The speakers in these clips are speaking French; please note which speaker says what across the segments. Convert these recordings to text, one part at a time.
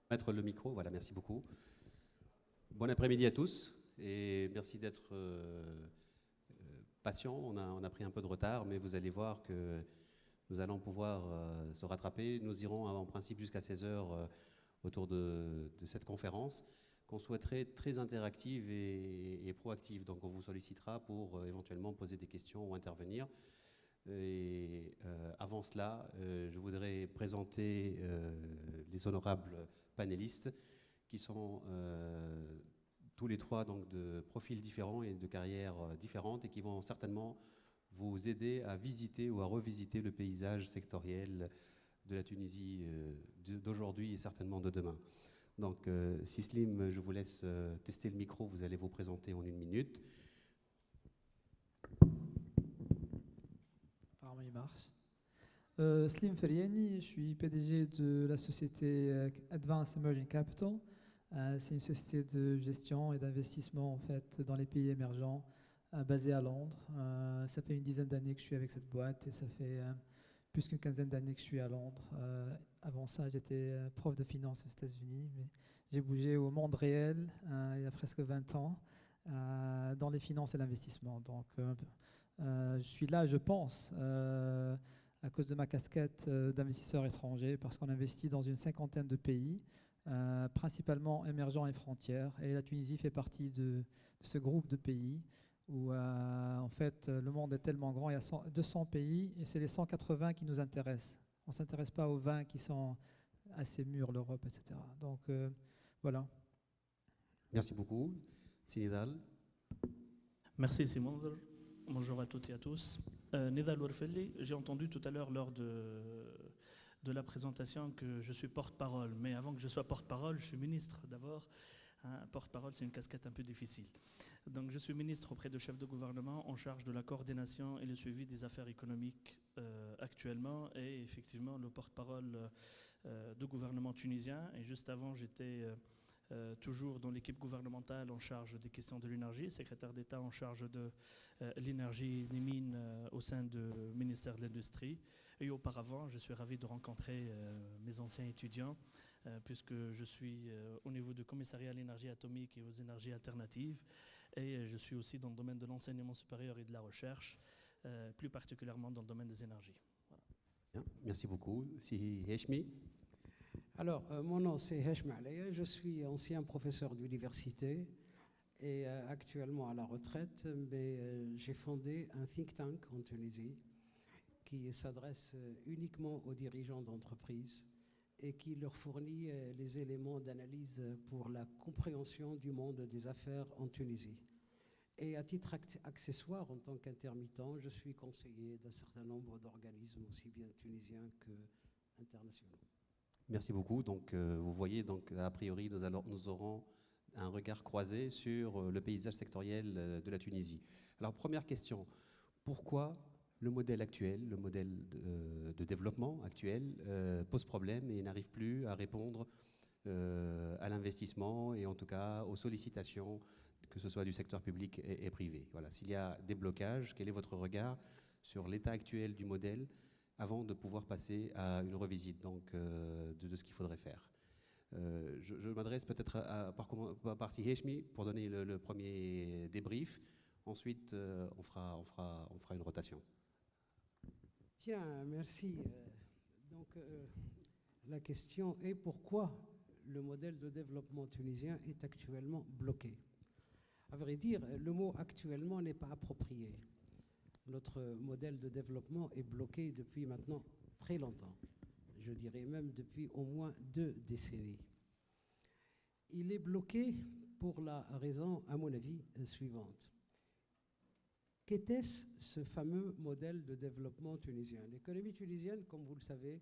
Speaker 1: Mettre le micro, voilà, merci beaucoup. Bon après-midi à tous et merci d'être patients. On a pris un peu de retard, mais vous allez voir que nous allons pouvoir se rattraper. Nous irons en principe jusqu'à 16 heures autour de cette conférence qu'on souhaiterait très interactive et proactive. Donc on vous sollicitera pour éventuellement poser des questions ou intervenir. Et avant cela, je voudrais présenter les honorables panélistes qui sont tous les trois donc, de profils différents et de carrières différentes et qui vont certainement vous aider à visiter ou à revisiter le paysage sectoriel de la Tunisie d'aujourd'hui et certainement de demain. Donc, Sislim, je vous laisse tester le micro, vous allez vous présenter en 1 minute.
Speaker 2: Apparemment, il marche. Slim Feriani, je suis PDG de la société Advanced Emerging Capital. C'est une société de gestion et d'investissement en fait, dans les pays émergents, basée à Londres. Ça fait une dizaine d'années que je suis avec cette boîte et ça fait plus qu'une quinzaine d'années que je suis à Londres. Avant ça, j'étais prof de finance aux États-Unis, mais j'ai bougé au monde réel il y a presque 20 ans dans les finances et l'investissement. Donc, je suis là, je pense, à cause de ma casquette d'investisseur étranger, parce qu'on investit dans une cinquantaine de pays, principalement émergents et frontières. Et la Tunisie fait partie de ce groupe de pays où, en fait, le monde est tellement grand, il y a 200 pays, et c'est les 180 qui nous intéressent. On ne s'intéresse pas aux 20 qui sont assez mûrs, l'Europe, etc. Donc, voilà.
Speaker 1: Merci beaucoup. Sinidal.
Speaker 3: Merci Simon. Bonjour à toutes et à tous. Nidal Warfelli, j'ai entendu tout à l'heure lors de la présentation que je suis porte-parole. Mais avant que je sois porte-parole, je suis ministre d'abord. Porte-parole, c'est une casquette un peu difficile. Donc je suis ministre auprès de chef de gouvernement en charge de la coordination et le suivi des affaires économiques actuellement. Et effectivement, le porte-parole du gouvernement tunisien. Et juste avant, j'étais toujours dans l'équipe gouvernementale en charge des questions de l'énergie, secrétaire d'État en charge de l'énergie et des mines au sein du ministère de l'Industrie. Et auparavant, je suis ravi de rencontrer mes anciens étudiants, puisque je suis au niveau du commissariat à l'énergie atomique et aux énergies alternatives. Et je suis aussi dans le domaine de l'enseignement supérieur et de la recherche, plus particulièrement dans le domaine des énergies. Voilà.
Speaker 1: Bien, merci beaucoup. Si Heshmi.
Speaker 4: Alors, mon nom c'est Heshmi Alaya, je suis ancien professeur d'université et actuellement à la retraite, mais j'ai fondé un think tank en Tunisie qui s'adresse uniquement aux dirigeants d'entreprises et qui leur fournit les éléments d'analyse pour la compréhension du monde des affaires en Tunisie. Et à titre accessoire, en tant qu'intermittent, je suis conseiller d'un certain nombre d'organismes, aussi bien tunisiens qu'internationaux.
Speaker 1: Merci beaucoup. Donc, vous voyez, donc, a priori, nous aurons un regard croisé sur le paysage sectoriel de la Tunisie. Alors, première question, pourquoi le modèle actuel, le modèle de développement actuel pose problème et n'arrive plus à répondre à l'investissement et en tout cas aux sollicitations, que ce soit du secteur public et privé. Voilà. S'il y a des blocages, quel est votre regard sur l'état actuel du modèle avant de pouvoir passer à une revisite donc, de ce qu'il faudrait faire. Je m'adresse peut-être par Siheshmi pour donner le premier débrief. Ensuite, on fera une rotation.
Speaker 4: Bien, merci. Donc, la question est pourquoi le modèle de développement tunisien est actuellement bloqué. À vrai dire, le mot « actuellement » n'est pas approprié. Notre modèle de développement est bloqué depuis maintenant très longtemps. Je dirais même depuis au moins 2 décennies. Il est bloqué pour la raison, à mon avis, suivante. Qu'était-ce ce fameux modèle de développement tunisien? L'économie tunisienne, comme vous le savez,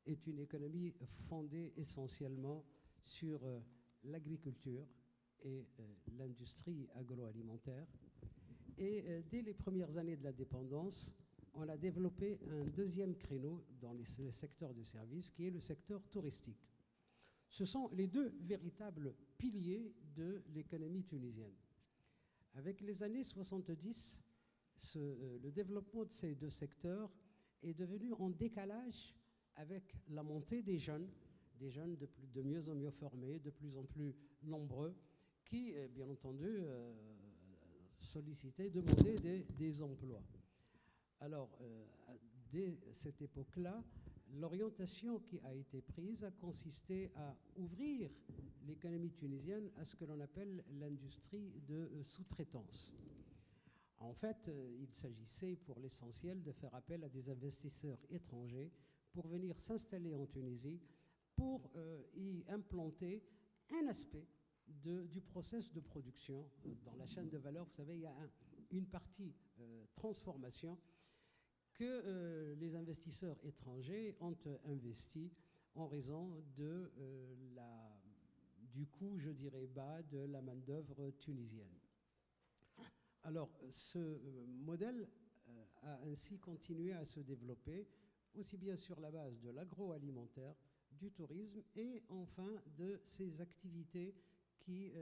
Speaker 4: est une économie fondée essentiellement sur l'agriculture et l'industrie agroalimentaire. Et dès les premières années de l'indépendance, on a développé un deuxième créneau dans les secteurs de services, qui est le secteur touristique. Ce sont les 2 véritables piliers de l'économie tunisienne. Avec les années 70, le développement de ces 2 secteurs est devenu en décalage avec la montée des jeunes, des jeunes de mieux en mieux formés, de plus en plus nombreux, qui, bien entendu, sollicitaient, demandaient des emplois. Alors, dès cette époque-là, l'orientation qui a été prise a consisté à ouvrir l'économie tunisienne à ce que l'on appelle l'industrie de sous-traitance. En fait, il s'agissait pour l'essentiel de faire appel à des investisseurs étrangers pour venir s'installer en Tunisie, pour y implanter un aspect du process de production. Dans la chaîne de valeur, vous savez, il y a une partie transformation que les investisseurs étrangers ont investi en raison du coût, je dirais, bas de la main-d'œuvre tunisienne. Alors, ce modèle a ainsi continué à se développer, aussi bien sur la base de l'agroalimentaire, du tourisme et enfin de ces activités qui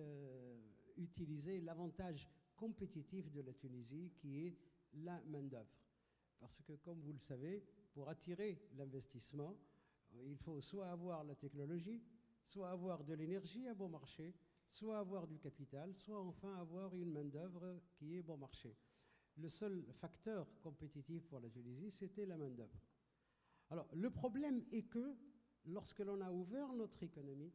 Speaker 4: utilisaient l'avantage compétitif de la Tunisie, qui est la main-d'œuvre. Parce que, comme vous le savez, pour attirer l'investissement, il faut soit avoir la technologie, soit avoir de l'énergie à bon marché, soit avoir du capital, soit enfin avoir une main-d'œuvre qui est bon marché. Le seul facteur compétitif pour la Tunisie, c'était la main-d'œuvre. Alors, le problème est que lorsque l'on a ouvert notre économie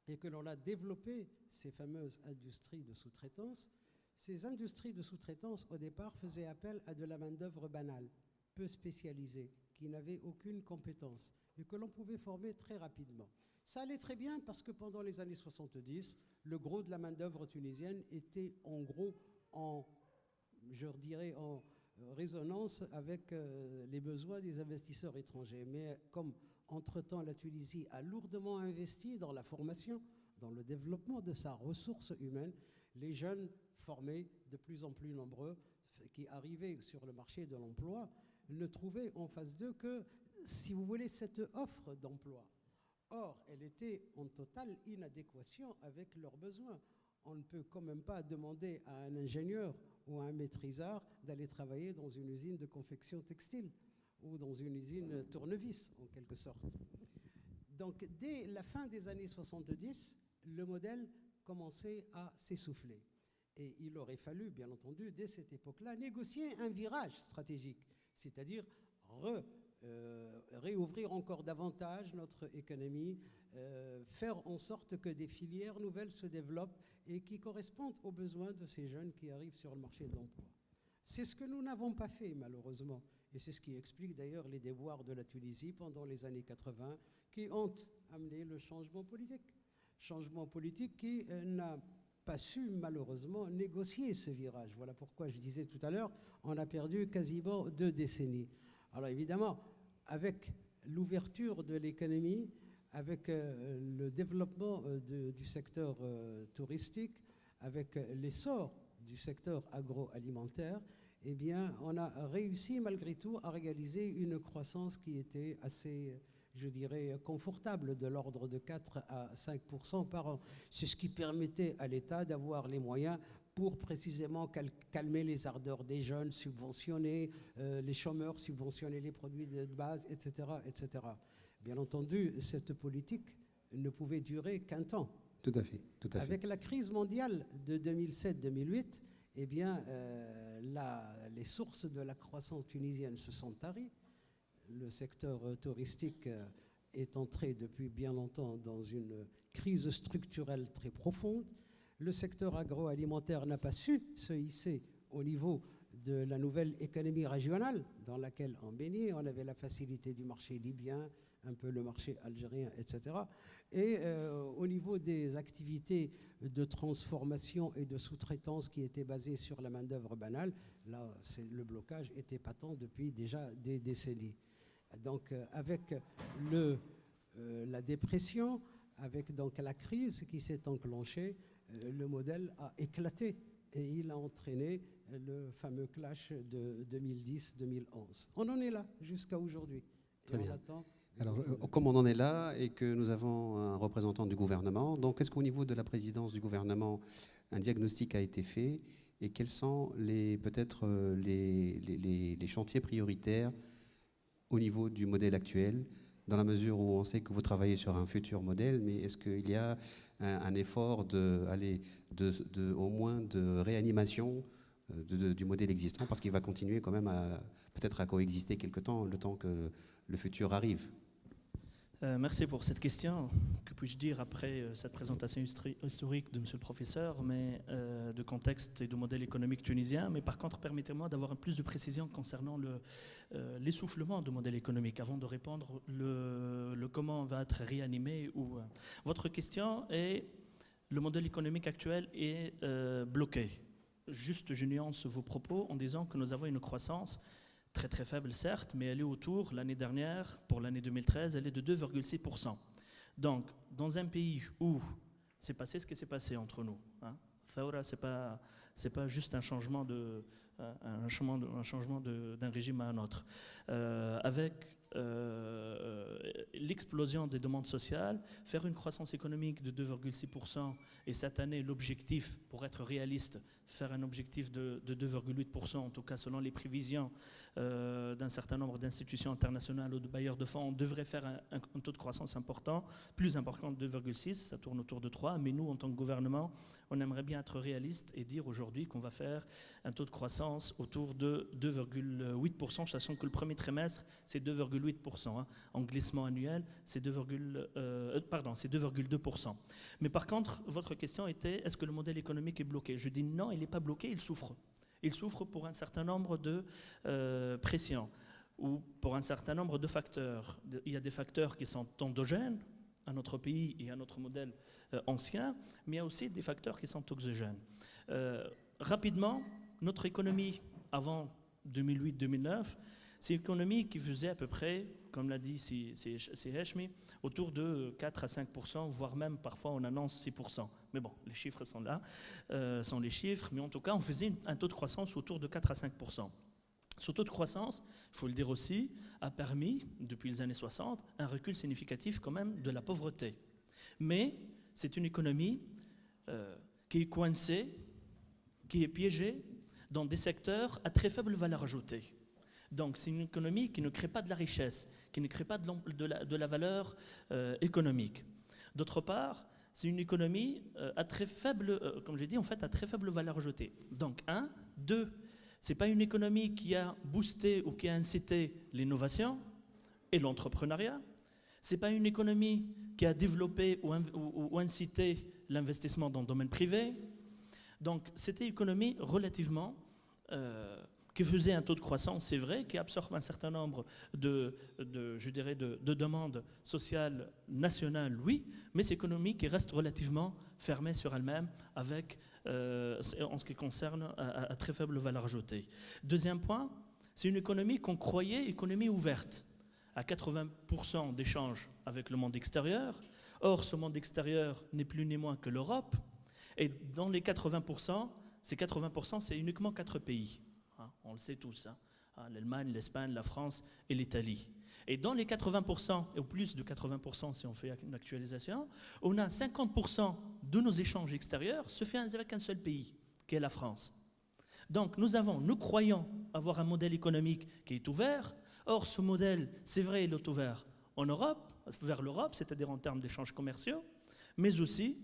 Speaker 4: et que l'on a développé ces fameuses industries de sous-traitance, ces industries de sous-traitance, au départ, faisaient appel à de la main-d'œuvre banale, peu spécialisée, qui n'avait aucune compétence et que l'on pouvait former très rapidement. Ça allait très bien parce que pendant les années 70, le gros de la main-d'œuvre tunisienne était en gros en résonance avec les besoins des investisseurs étrangers. Mais comme entre-temps la Tunisie a lourdement investi dans la formation, dans le développement de sa ressource humaine, les jeunes formés de plus en plus nombreux qui arrivaient sur le marché de l'emploi ne trouvaient en face d'eux que, si vous voulez, cette offre d'emploi. Or, elle était en totale inadéquation avec leurs besoins. On ne peut quand même pas demander à un ingénieur ou à un maîtrisard d'aller travailler dans une usine de confection textile ou dans une usine tournevis, en quelque sorte. Donc, dès la fin des années 70, le modèle commençait à s'essouffler. Et il aurait fallu, bien entendu, dès cette époque-là, négocier un virage stratégique, c'est-à-dire réouvrir encore davantage notre économie, faire en sorte que des filières nouvelles se développent et qui correspondent aux besoins de ces jeunes qui arrivent sur le marché de l'emploi. C'est ce que nous n'avons pas fait, malheureusement. Et c'est ce qui explique d'ailleurs les déboires de la Tunisie pendant les années 80 qui ont amené le changement politique. Changement politique qui n'a pas su malheureusement négocier ce virage. Voilà pourquoi je disais tout à l'heure, on a perdu quasiment 2 décennies. Alors évidemment, avec l'ouverture de l'économie, avec le développement du secteur touristique, avec l'essor du secteur agroalimentaire, eh bien, on a réussi malgré tout à réaliser une croissance qui était assez, je dirais, confortable, de l'ordre de 4 à 5% par an. C'est ce qui permettait à l'État d'avoir les moyens pour précisément calmer les ardeurs des jeunes, subventionner les chômeurs, subventionner les produits de base, etc., etc. Bien entendu, cette politique ne pouvait durer qu'un temps.
Speaker 1: Tout à fait, tout à fait.
Speaker 4: Avec la crise mondiale de 2007-2008, eh bien, les sources de la croissance tunisienne se sont taries. Le secteur touristique est entré depuis bien longtemps dans une crise structurelle très profonde. Le secteur agroalimentaire n'a pas su se hisser au niveau de la nouvelle économie régionale dans laquelle on baignait. On avait la facilité du marché libyen, un peu le marché algérien, etc. Et au niveau des activités de transformation et de sous-traitance qui étaient basées sur la main-d'œuvre banale, là, le blocage était patent depuis déjà des décennies. Donc, avec la dépression, avec donc la crise qui s'est enclenchée, le modèle a éclaté et il a entraîné le fameux clash de 2010-2011. On en est là jusqu'à aujourd'hui.
Speaker 1: Très bien. Alors, comme on en est là et que nous avons un représentant du gouvernement, donc est-ce qu'au niveau de la présidence du gouvernement, un diagnostic a été fait et quels sont peut-être les chantiers prioritaires au niveau du modèle actuel dans la mesure où on sait que vous travaillez sur un futur modèle, mais est-ce qu'il y a un effort au moins de réanimation du modèle existant, parce qu'il va continuer quand même peut-être à coexister quelque temps, le temps que le futur arrive?
Speaker 3: Merci pour cette question. Que puis-je dire après cette présentation historique de monsieur le professeur, mais de contexte et de modèle économique tunisien. Mais par contre, permettez-moi d'avoir un plus de précision concernant l'essoufflement du modèle économique avant de répondre le comment va être réanimé. Votre question est: le modèle économique actuel est bloqué. Juste, je nuance vos propos en disant que nous avons une croissance très très faible certes, mais elle est autour, l'année dernière, pour l'année 2013, elle est de 2,6%. Donc, dans un pays où c'est passé ce qui s'est passé entre nous, hein, Thawra, c'est pas juste un changement d'un régime à un autre. Avec l'explosion des demandes sociales, faire une croissance économique de 2,6%, et cette année, l'objectif, pour être réaliste, faire un objectif de 2,8%, en tout cas selon les prévisions d'un certain nombre d'institutions internationales ou de bailleurs de fonds, on devrait faire un taux de croissance important, plus important de 2,6, ça tourne autour de 3, mais nous, en tant que gouvernement, on aimerait bien être réaliste et dire aujourd'hui qu'on va faire un taux de croissance autour de 2,8%, sachant que le premier trimestre, c'est 2,8%. Hein. En glissement annuel, c'est 2,2%. Mais par contre, votre question était, est-ce que le modèle économique est bloqué? Je dis non, il n'est pas bloqué, il souffre. Il souffre pour un certain nombre de pressions ou pour un certain nombre de facteurs. Il y a des facteurs qui sont endogènes à notre pays et à notre modèle ancien, mais il y a aussi des facteurs qui sont exogènes. Rapidement, notre économie avant 2008-2009, c'est une économie qui faisait à peu près, comme l'a dit c'est Heshmi, autour de 4 à 5%, voire même parfois on annonce 6%. Mais bon, les chiffres sont là, sont les chiffres, mais en tout cas on faisait un taux de croissance autour de 4 à 5%. Ce taux de croissance, il faut le dire aussi, a permis, depuis les années 60, un recul significatif quand même de la pauvreté. Mais c'est une économie qui est coincée, qui est piégée dans des secteurs à très faible valeur ajoutée. Donc c'est une économie qui ne crée pas de la richesse, qui ne crée pas de la valeur économique. D'autre part, c'est une économie à très faible, comme j'ai dit, en fait, à très faible valeur ajoutée. Donc, 1. 2. C'est pas une économie qui a boosté ou qui a incité l'innovation et l'entrepreneuriat. C'est pas une économie qui a développé ou incité l'investissement dans le domaine privé. Donc, c'était une économie relativement qui faisait un taux de croissance, c'est vrai, qui absorbe un certain nombre de demandes sociales nationales, oui, mais c'est une économie qui reste relativement fermée sur elle-même avec, en ce qui concerne à très faible valeur ajoutée. Deuxième point, c'est une économie qu'on croyait économie ouverte, à 80% d'échanges avec le monde extérieur. Or, ce monde extérieur n'est plus ni moins que l'Europe, et dans les 80%, ces 80%, c'est uniquement 4 pays. On le sait tous, hein. L'Allemagne, l'Espagne, la France et l'Italie. Et dans les 80%, et au plus de 80% si on fait une actualisation, on a 50% de nos échanges extérieurs se fait avec un seul pays, qui est la France. Donc nous croyons avoir un modèle économique qui est ouvert. Or, ce modèle, c'est vrai, il est ouvert en Europe, vers l'Europe, c'est-à-dire en termes d'échanges commerciaux, mais aussi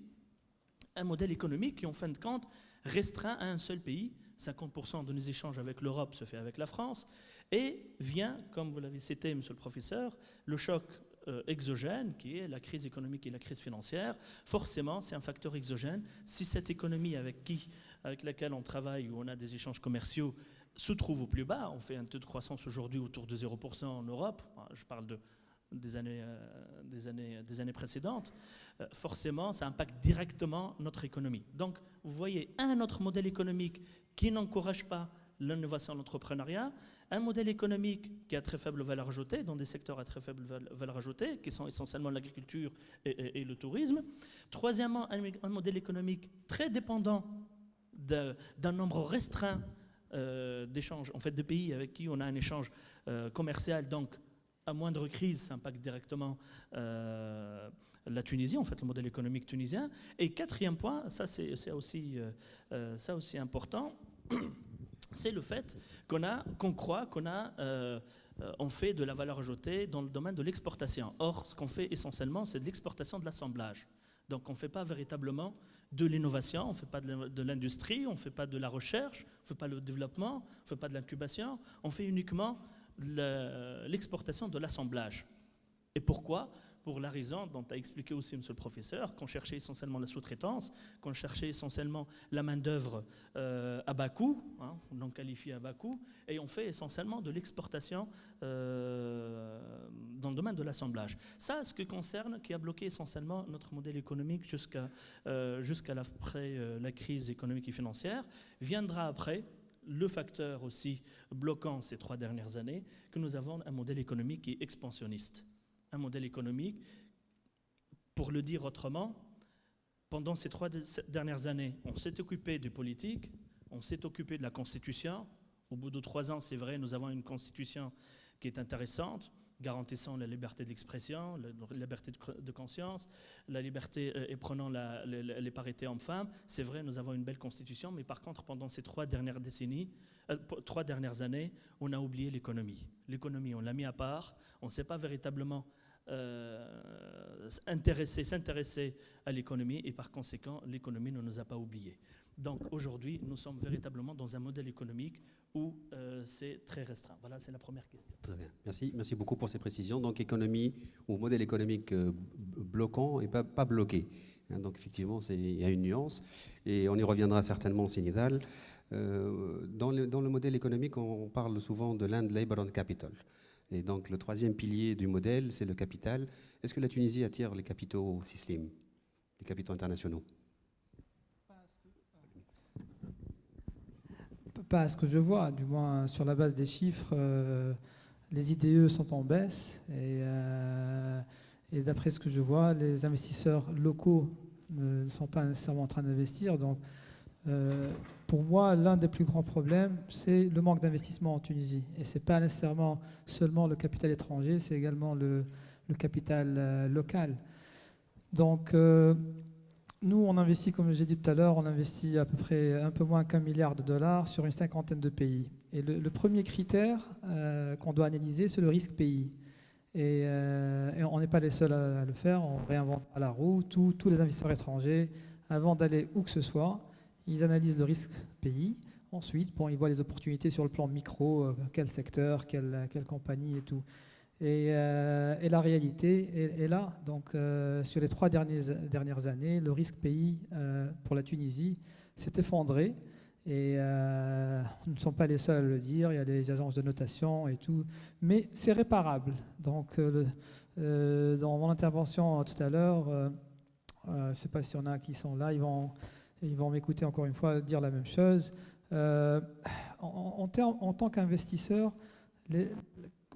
Speaker 3: un modèle économique qui, en fin de compte, restreint à un seul pays. 50% de nos échanges avec l'Europe se fait avec la France, et vient, comme vous l'avez cité, monsieur le professeur, le choc exogène, qui est la crise économique et la crise financière. Forcément, c'est un facteur exogène. Si cette économie avec laquelle on travaille, où on a des échanges commerciaux, se trouve au plus bas, on fait un taux de croissance aujourd'hui autour de 0% en Europe, je parle des années précédentes, forcément, ça impacte directement notre économie. Donc, vous voyez, un autre modèle économique qui n'encourage pas l'innovation et l'entrepreneuriat, un modèle économique qui a très faible valeur ajoutée, dans des secteurs à très faible valeur ajoutée, qui sont essentiellement l'agriculture et le tourisme. Troisièmement, un modèle économique très dépendant d'un nombre restreint d'échanges, en fait, de pays avec qui on a un échange commercial, donc à moindre crise, ça impacte directement la Tunisie, en fait, le modèle économique tunisien. Et quatrième point, ça aussi important, c'est le fait qu'on croit qu'on a on fait de la valeur ajoutée dans le domaine de l'exportation. Or, ce qu'on fait essentiellement, c'est de l'exportation de l'assemblage. Donc, on ne fait pas véritablement de l'innovation, on ne fait pas de l'industrie, on ne fait pas de la recherche, on ne fait pas le développement, on ne fait pas de l'incubation, on fait uniquement l'exportation de l'assemblage. Et pourquoi ? Pour la raison dont a expliqué aussi monsieur le professeur, qu'on cherchait essentiellement la sous-traitance, qu'on cherchait essentiellement la main-d'œuvre à bas coût, non qualifiée à bas coût, et on fait essentiellement de l'exportation dans le domaine de l'assemblage. Ça, ce qui concerne, qui a bloqué essentiellement notre modèle économique jusqu'à après la crise économique et financière, viendra après le facteur aussi bloquant ces 3 dernières années, que nous avons un modèle économique qui est expansionniste. Un modèle économique, pour le dire autrement, pendant ces 3 dernières années, on s'est occupé du politique, on s'est occupé de la Constitution. Au bout de 3 ans, c'est vrai, nous avons une Constitution qui est intéressante, garantissant la liberté d'expression, la liberté de conscience, la liberté et prenant les parités hommes-femmes. C'est vrai, nous avons une belle Constitution, mais par contre, pendant ces 3 dernières années, on a oublié l'économie. L'économie, on l'a mis à part, on ne s'est pas véritablement s'intéresser à l'économie et par conséquent, l'économie ne nous a pas oubliés. Donc aujourd'hui, nous sommes véritablement dans un modèle économique où c'est très restreint. Voilà, c'est la première question.
Speaker 1: Très bien, merci beaucoup pour ces précisions. Donc économie ou modèle économique bloquant et pas bloqué. Donc effectivement, il y a une nuance et on y reviendra certainement au Sénégal. Dans le modèle économique, on parle souvent de land, labor and capital. Et donc le 3e pilier du modèle, c'est le capital. Est-ce que la Tunisie attire les capitaux SISLIM, les capitaux internationaux?
Speaker 2: Pas à ce que je vois, du moins sur la base des chiffres, les IDE sont en baisse et d'après ce que je vois, les investisseurs locaux ne sont pas nécessairement en train d'investir. Donc, pour moi, l'un des plus grands problèmes, c'est le manque d'investissement en Tunisie. Et ce n'est pas nécessairement seulement le capital étranger, c'est également le capital local. Donc, nous, on investit, comme j'ai dit tout à l'heure, on investit à peu près un peu moins qu'$1 milliard sur une 50aine de pays. Et le premier critère qu'on doit analyser, c'est le risque pays. Et on n'est pas les seuls à le faire, on réinvente à la roue. Tous les investisseurs étrangers, avant d'aller où que ce soit, ils analysent le risque pays. Ensuite, ils voient les opportunités sur le plan micro, quel secteur, quelle compagnie et tout. Et la réalité est là. Donc, sur les 3 dernières années, le risque pays pour la Tunisie s'est effondré. Et nous ne sommes pas les seuls à le dire. Il y a des agences de notation et tout. Mais c'est réparable. Donc, dans mon intervention tout à l'heure, je ne sais pas s'il y en a qui sont là, ils vont m'écouter encore une fois dire la même chose. En tant qu'investisseur,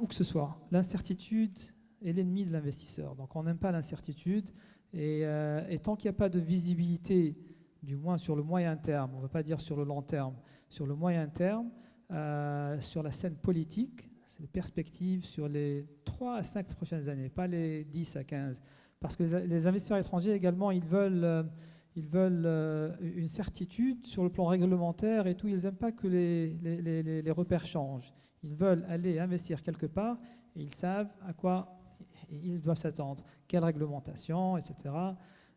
Speaker 2: où que ce soit, l'incertitude est l'ennemi de l'investisseur. Donc on n'aime pas l'incertitude et tant qu'il n'y a pas de visibilité, du moins sur le moyen terme, on ne va pas dire sur le long terme, sur le moyen terme, sur la scène politique, c'est les perspectives sur les 3 à 5 prochaines années, pas les 10 à 15. Parce que les investisseurs étrangers également, ils veulent une certitude sur le plan réglementaire et tout. Ils n'aiment pas que les repères changent. Ils veulent aller investir quelque part et ils savent à quoi ils doivent s'attendre, quelle réglementation, etc.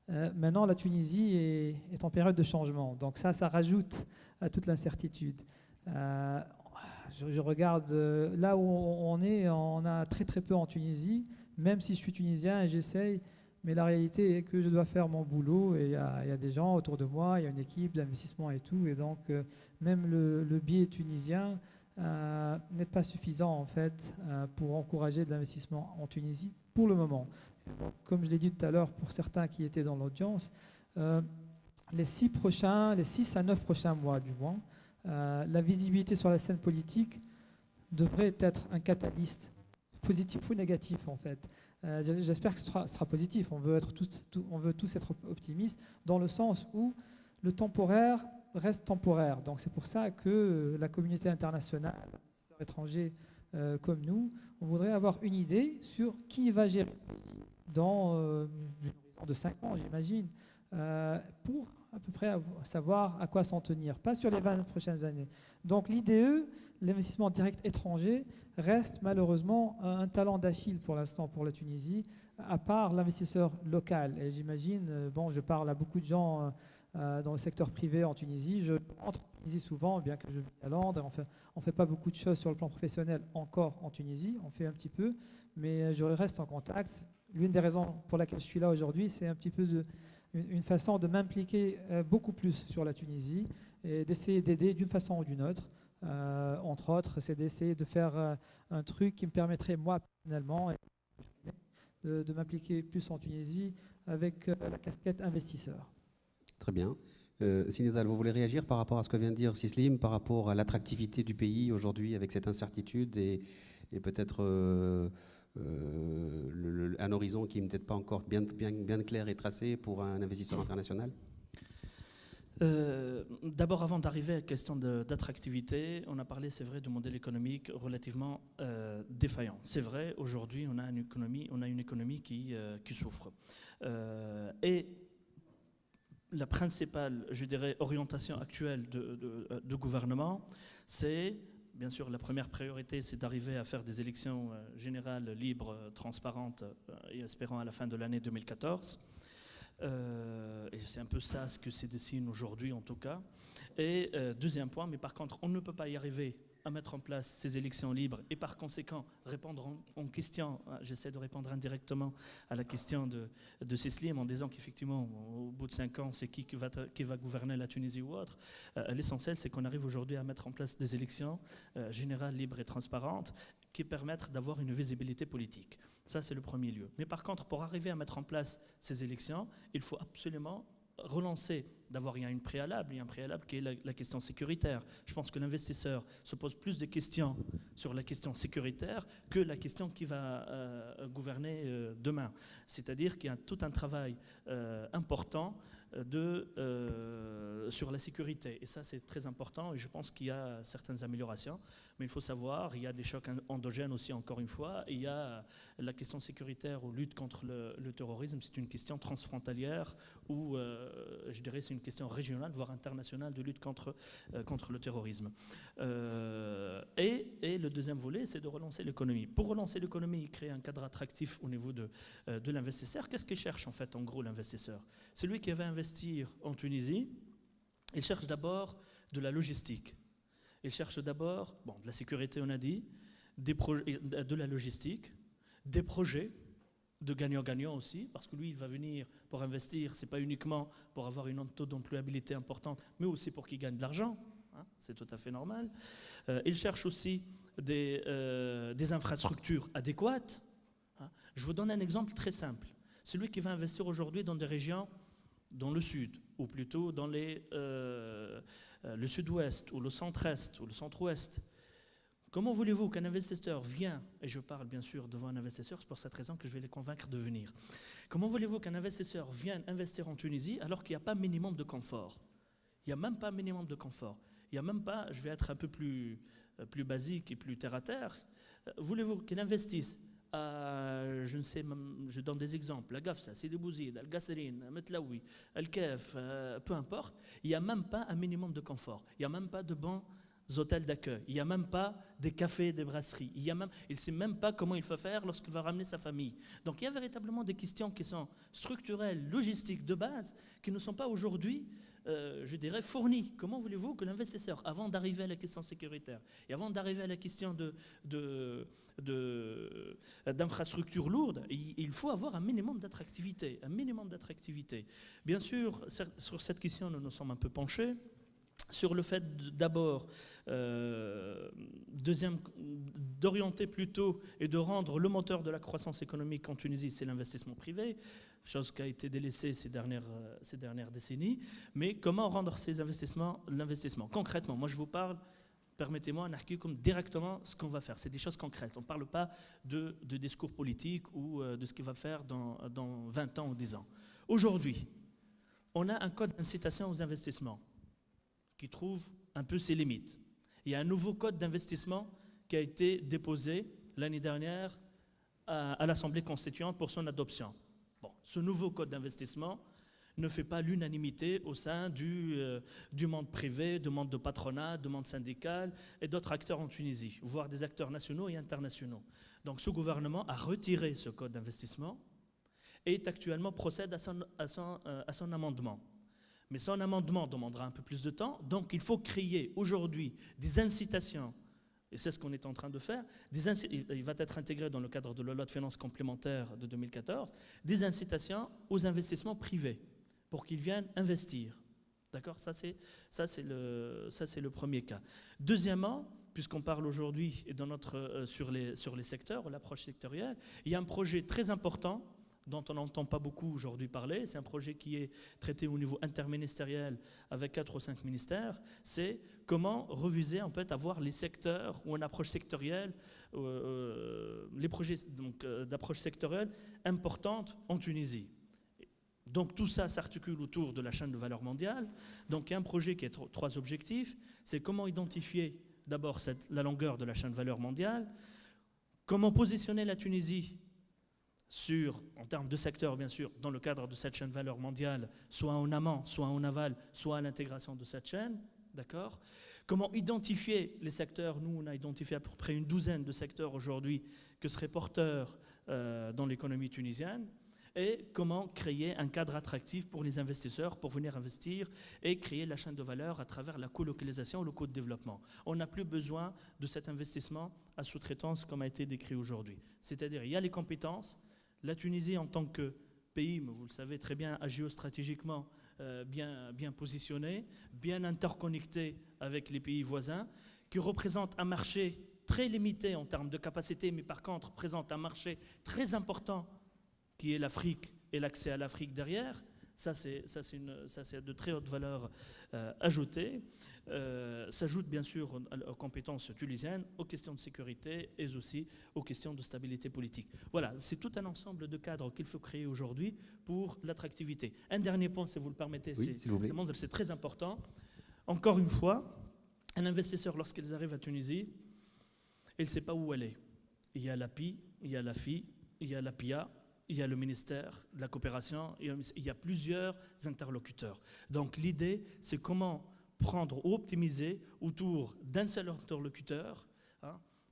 Speaker 2: Maintenant, la Tunisie est en période de changement. Donc ça rajoute à toute l'incertitude. Je regarde là où on est, on a très très peu en Tunisie, même si je suis tunisien et j'essaye. Mais la réalité est que je dois faire mon boulot et il y a des gens autour de moi, il y a une équipe d'investissement et tout. Et donc, même le biais tunisien n'est pas suffisant en fait pour encourager de l'investissement en Tunisie pour le moment. Comme je l'ai dit tout à l'heure, pour certains qui étaient dans l'audience, les 6 à 9 prochains mois du moins, la visibilité sur la scène politique devrait être un catalyste positif ou négatif en fait. J'espère que ce sera positif. On veut tous être optimistes dans le sens où le temporaire reste temporaire. Donc c'est pour ça que la communauté internationale, les étrangers comme nous, on voudrait avoir une idée sur qui va gérer dans une horizon de 5 ans, j'imagine, pour à peu près à savoir à quoi s'en tenir, pas sur les 20 prochaines années. Donc l'IDE, l'investissement direct étranger, reste malheureusement un talent d'Achille pour l'instant pour la Tunisie, à part l'investisseur local. Et j'imagine, je parle à beaucoup de gens dans le secteur privé en Tunisie, je rentre en Tunisie souvent, bien que je vis à Londres, on fait pas beaucoup de choses sur le plan professionnel encore en Tunisie, on fait un petit peu, mais je reste en contact. L'une des raisons pour laquelle je suis là aujourd'hui, c'est un petit peu une façon de m'impliquer beaucoup plus sur la Tunisie et d'essayer d'aider d'une façon ou d'une autre. Entre autres, c'est d'essayer de faire un truc qui me permettrait, moi, personnellement, de m'impliquer plus en Tunisie avec la casquette investisseur.
Speaker 1: Très bien. Sinidal, vous voulez réagir par rapport à ce que vient de dire Sislim, par rapport à l'attractivité du pays aujourd'hui avec cette incertitude et peut-être un horizon qui n'est peut-être pas encore bien clair et tracé pour un investisseur international?
Speaker 3: D'abord, avant d'arriver à la question d'attractivité, on a parlé, c'est vrai, du modèle économique relativement défaillant. C'est vrai, aujourd'hui, on a une économie qui souffre. Et la principale, je dirais, orientation actuelle de gouvernement, c'est, bien sûr, la première priorité, c'est d'arriver à faire des élections générales, libres, transparentes, et espérant à la fin de l'année 2014. Et c'est un peu ça ce que se dessine aujourd'hui en tout cas. Et deuxième point, mais par contre, on ne peut pas y arriver à mettre en place ces élections libres et par conséquent répondre en question, j'essaie de répondre indirectement à la question de Sislim en disant qu'effectivement au bout de 5 ans c'est qui va gouverner la Tunisie ou autre. L'essentiel c'est qu'on arrive aujourd'hui à mettre en place des élections générales, libres et transparentes qui permettent d'avoir une visibilité politique. Ça c'est le premier lieu. Mais par contre pour arriver à mettre en place ces élections, il faut absolument relancer. D'abord, il y a un préalable qui est la question sécuritaire. Je pense que l'investisseur se pose plus de questions sur la question sécuritaire que la question qui va gouverner demain. C'est-à-dire qu'il y a tout un travail important sur la sécurité. Et ça, c'est très important et je pense qu'il y a certaines améliorations. Mais il faut savoir, il y a des chocs endogènes aussi, encore une fois. Et il y a la question sécuritaire ou lutte contre le terrorisme. C'est une question transfrontalière ou, je dirais, c'est une question régionale, voire internationale de lutte contre le terrorisme. Et le deuxième volet, c'est de relancer l'économie. Pour relancer l'économie, créer un cadre attractif au niveau de l'investisseur. Qu'est-ce qu'il cherche, en fait, en gros, l'investisseur? Celui qui va investir en Tunisie, il cherche d'abord de la logistique. Il cherche d'abord de la sécurité, on a dit, de la logistique, des projets de gagnant-gagnant aussi, parce que lui, il va venir pour investir, ce n'est pas uniquement pour avoir une taux d'employabilité importante, mais aussi pour qu'il gagne de l'argent, hein, c'est tout à fait normal. Il cherche aussi des infrastructures adéquates. Hein. Je vous donne un exemple très simple. Celui qui va investir aujourd'hui dans des régions dans le sud, ou plutôt dans le sud-ouest, ou le centre-est, ou le centre-ouest. Comment voulez-vous qu'un investisseur vienne, et je parle bien sûr devant un investisseur, c'est pour cette raison que je vais les convaincre de venir. Comment voulez-vous qu'un investisseur vienne investir en Tunisie alors qu'il n'y a pas minimum de confort? Il n'y a même pas minimum de confort. Il n'y a même pas, je vais être un peu plus basique et plus terre-à-terre, voulez-vous qu'il investisse je ne sais, je donne des exemples, la Gafsa, Sidi Bouzid, Al-Gasserine, Metlaoui, Al-Kef, peu importe, il n'y a même pas un minimum de confort, il n'y a même pas de bons hôtels d'accueil, il n'y a même pas des cafés, des brasseries, il ne sait même pas comment il faut faire lorsqu'il va ramener sa famille. Donc il y a véritablement des questions qui sont structurelles, logistiques, de base, qui ne sont pas aujourd'hui, je dirais, fournies. Comment voulez-vous que l'investisseur, avant d'arriver à la question sécuritaire et avant d'arriver à la question d'infrastructures lourdes, il faut avoir un minimum d'attractivité. Bien sûr, sur cette question, nous nous sommes un peu penchés. Sur le fait d'abord, d'orienter plutôt et de rendre le moteur de la croissance économique en Tunisie, c'est l'investissement privé, chose qui a été délaissée ces dernières décennies. Mais comment rendre ces investissements l'investissement? Concrètement, moi je vous parle, permettez-moi d'expliquer directement ce qu'on va faire. C'est des choses concrètes. On ne parle pas de discours politiques ou de ce qu'il va faire dans 20 ans ou 10 ans. Aujourd'hui, on a un code d'incitation aux investissements qui trouve un peu ses limites. Il y a un nouveau code d'investissement qui a été déposé l'année dernière à l'Assemblée constituante pour son adoption. Bon, ce nouveau code d'investissement, ne fait pas l'unanimité au sein du monde privé, du monde de patronat, du monde syndical et d'autres acteurs en Tunisie, voire des acteurs nationaux et internationaux. Donc ce gouvernement a retiré ce code d'investissement et actuellement procède à son amendement. Mais son amendement demandera un peu plus de temps, donc il faut créer aujourd'hui des incitations, et c'est ce qu'on est en train de faire, il va être intégré dans le cadre de la loi de finances complémentaire de 2014, des incitations aux investissements privés pour qu'ils viennent investir. D'accord ? Ça, c'est le premier cas. Deuxièmement, puisqu'on parle aujourd'hui sur les secteurs, l'approche sectorielle, il y a un projet très important dont on n'entend pas beaucoup aujourd'hui parler. C'est un projet qui est traité au niveau interministériel avec 4 ou 5 ministères. C'est comment reviser, en fait, avoir les secteurs ou une approche sectorielle, les projets d'approche sectorielle importante en Tunisie. Donc tout ça s'articule autour de la chaîne de valeur mondiale. Donc il y a un projet qui a 3 objectifs. C'est comment identifier d'abord la longueur de la chaîne de valeur mondiale, comment positionner la Tunisie en termes de secteur, bien sûr, dans le cadre de cette chaîne de valeur mondiale, soit en amont, soit en aval, soit à l'intégration de cette chaîne, d'accord ? Comment identifier les secteurs ? Nous, on a identifié à peu près une douzaine de secteurs aujourd'hui que seraient porteurs dans l'économie tunisienne. Et comment créer un cadre attractif pour les investisseurs pour venir investir et créer la chaîne de valeur à travers la colocalisation ou le co-développement. On n'a plus besoin de cet investissement à sous-traitance comme a été décrit aujourd'hui. C'est-à-dire, il y a les compétences. La Tunisie, en tant que pays, vous le savez très bien, géostratégiquement bien positionné, bien interconnecté avec les pays voisins, qui représente un marché très limité en termes de capacité, mais par contre présente un marché très important qui est l'Afrique et l'accès à l'Afrique derrière. Ça, c'est de très haute valeur ajoutée. S'ajoute bien sûr aux compétences tunisiennes, aux questions de sécurité et aussi aux questions de stabilité politique. Voilà, c'est tout un ensemble de cadres qu'il faut créer aujourd'hui pour l'attractivité. Un dernier point, si vous le permettez, c'est très important. Encore une fois, un investisseur, lorsqu'il arrive à Tunisie, il ne sait pas où aller. Il y a l'API, il y a l'AFI, il y a l'APIA, il y a le ministère de la coopération, il y a plusieurs interlocuteurs. Donc l'idée, c'est comment prendre ou optimiser autour d'un seul interlocuteur.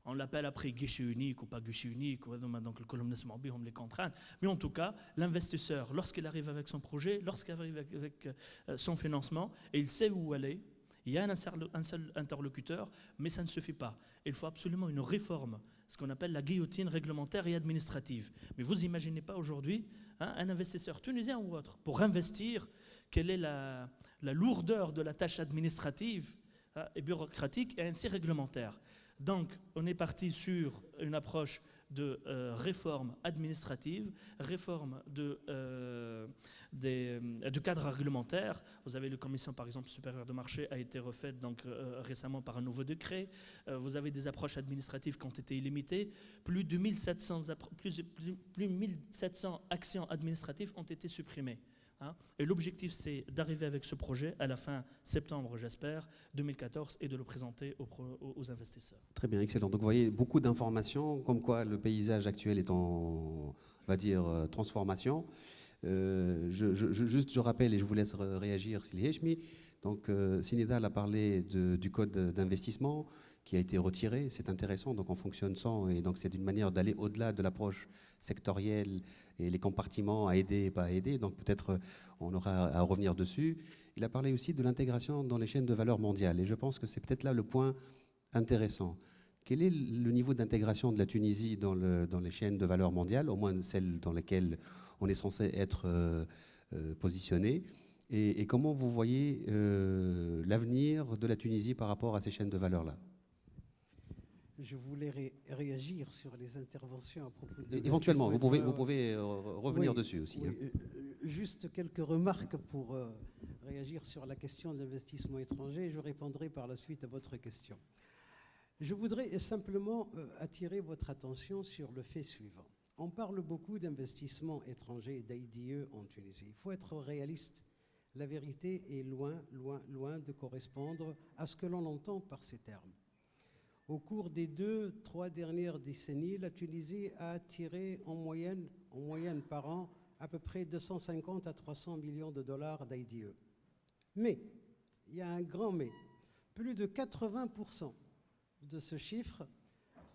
Speaker 3: On l'appelle après guichet unique ou pas guichet unique, donc le columnisme les contraintes. Mais en tout cas, l'investisseur, lorsqu'il arrive avec son projet, lorsqu'il arrive avec son financement, et il sait où aller, il y a un seul interlocuteur, mais ça ne suffit pas. Il faut absolument une réforme, ce qu'on appelle la guillotine réglementaire et administrative. Mais vous n'imaginez pas aujourd'hui un investisseur tunisien ou autre, pour investir, quelle est la lourdeur de la tâche administrative et bureaucratique et ainsi réglementaire. Donc, on est parti sur une approche de réforme administrative, réforme du cadre réglementaire. Vous avez la commission, par exemple, supérieure de marché a été refaite donc, récemment par un nouveau décret. Vous avez des approches administratives qui ont été illimitées. Plus de 1700 actions administratives ont été supprimées. Et l'objectif, c'est d'arriver avec ce projet à la fin septembre, j'espère, 2014, et de le présenter aux investisseurs.
Speaker 1: Très bien, excellent. Donc vous voyez beaucoup d'informations, comme quoi le paysage actuel est en, on va dire, transformation. Je rappelle, et je vous laisse réagir, Sili Heshmi. Donc Sinidal a parlé du code d'investissement qui a été retiré, c'est intéressant, donc on fonctionne sans, et donc c'est une manière d'aller au-delà de l'approche sectorielle et les compartiments à aider et pas à aider, donc peut-être on aura à revenir dessus. Il a parlé aussi de l'intégration dans les chaînes de valeur mondiale, et je pense que c'est peut-être là le point intéressant. Quel est le niveau d'intégration de la Tunisie dans les chaînes de valeur mondiale, au moins celles dans lesquelles on est censé être positionné, et comment vous voyez l'avenir de la Tunisie par rapport à ces chaînes de valeur-là?
Speaker 4: Je voulais réagir sur les interventions à propos de...
Speaker 1: Éventuellement, vous pouvez revenir dessus aussi.
Speaker 4: Oui, juste quelques remarques pour réagir sur la question de l'investissement étranger. Je répondrai par la suite à votre question. Je voudrais simplement attirer votre attention sur le fait suivant. On parle beaucoup d'investissement étranger et d'IDE en Tunisie. Il faut être réaliste. La vérité est loin de correspondre à ce que l'on entend par ces termes. Au cours des 2-3 dernières décennies, la Tunisie a attiré en moyenne par an à peu près 250 à 300 millions de dollars d'IDE. Mais, il y a un grand mais, plus de 80% de ce chiffre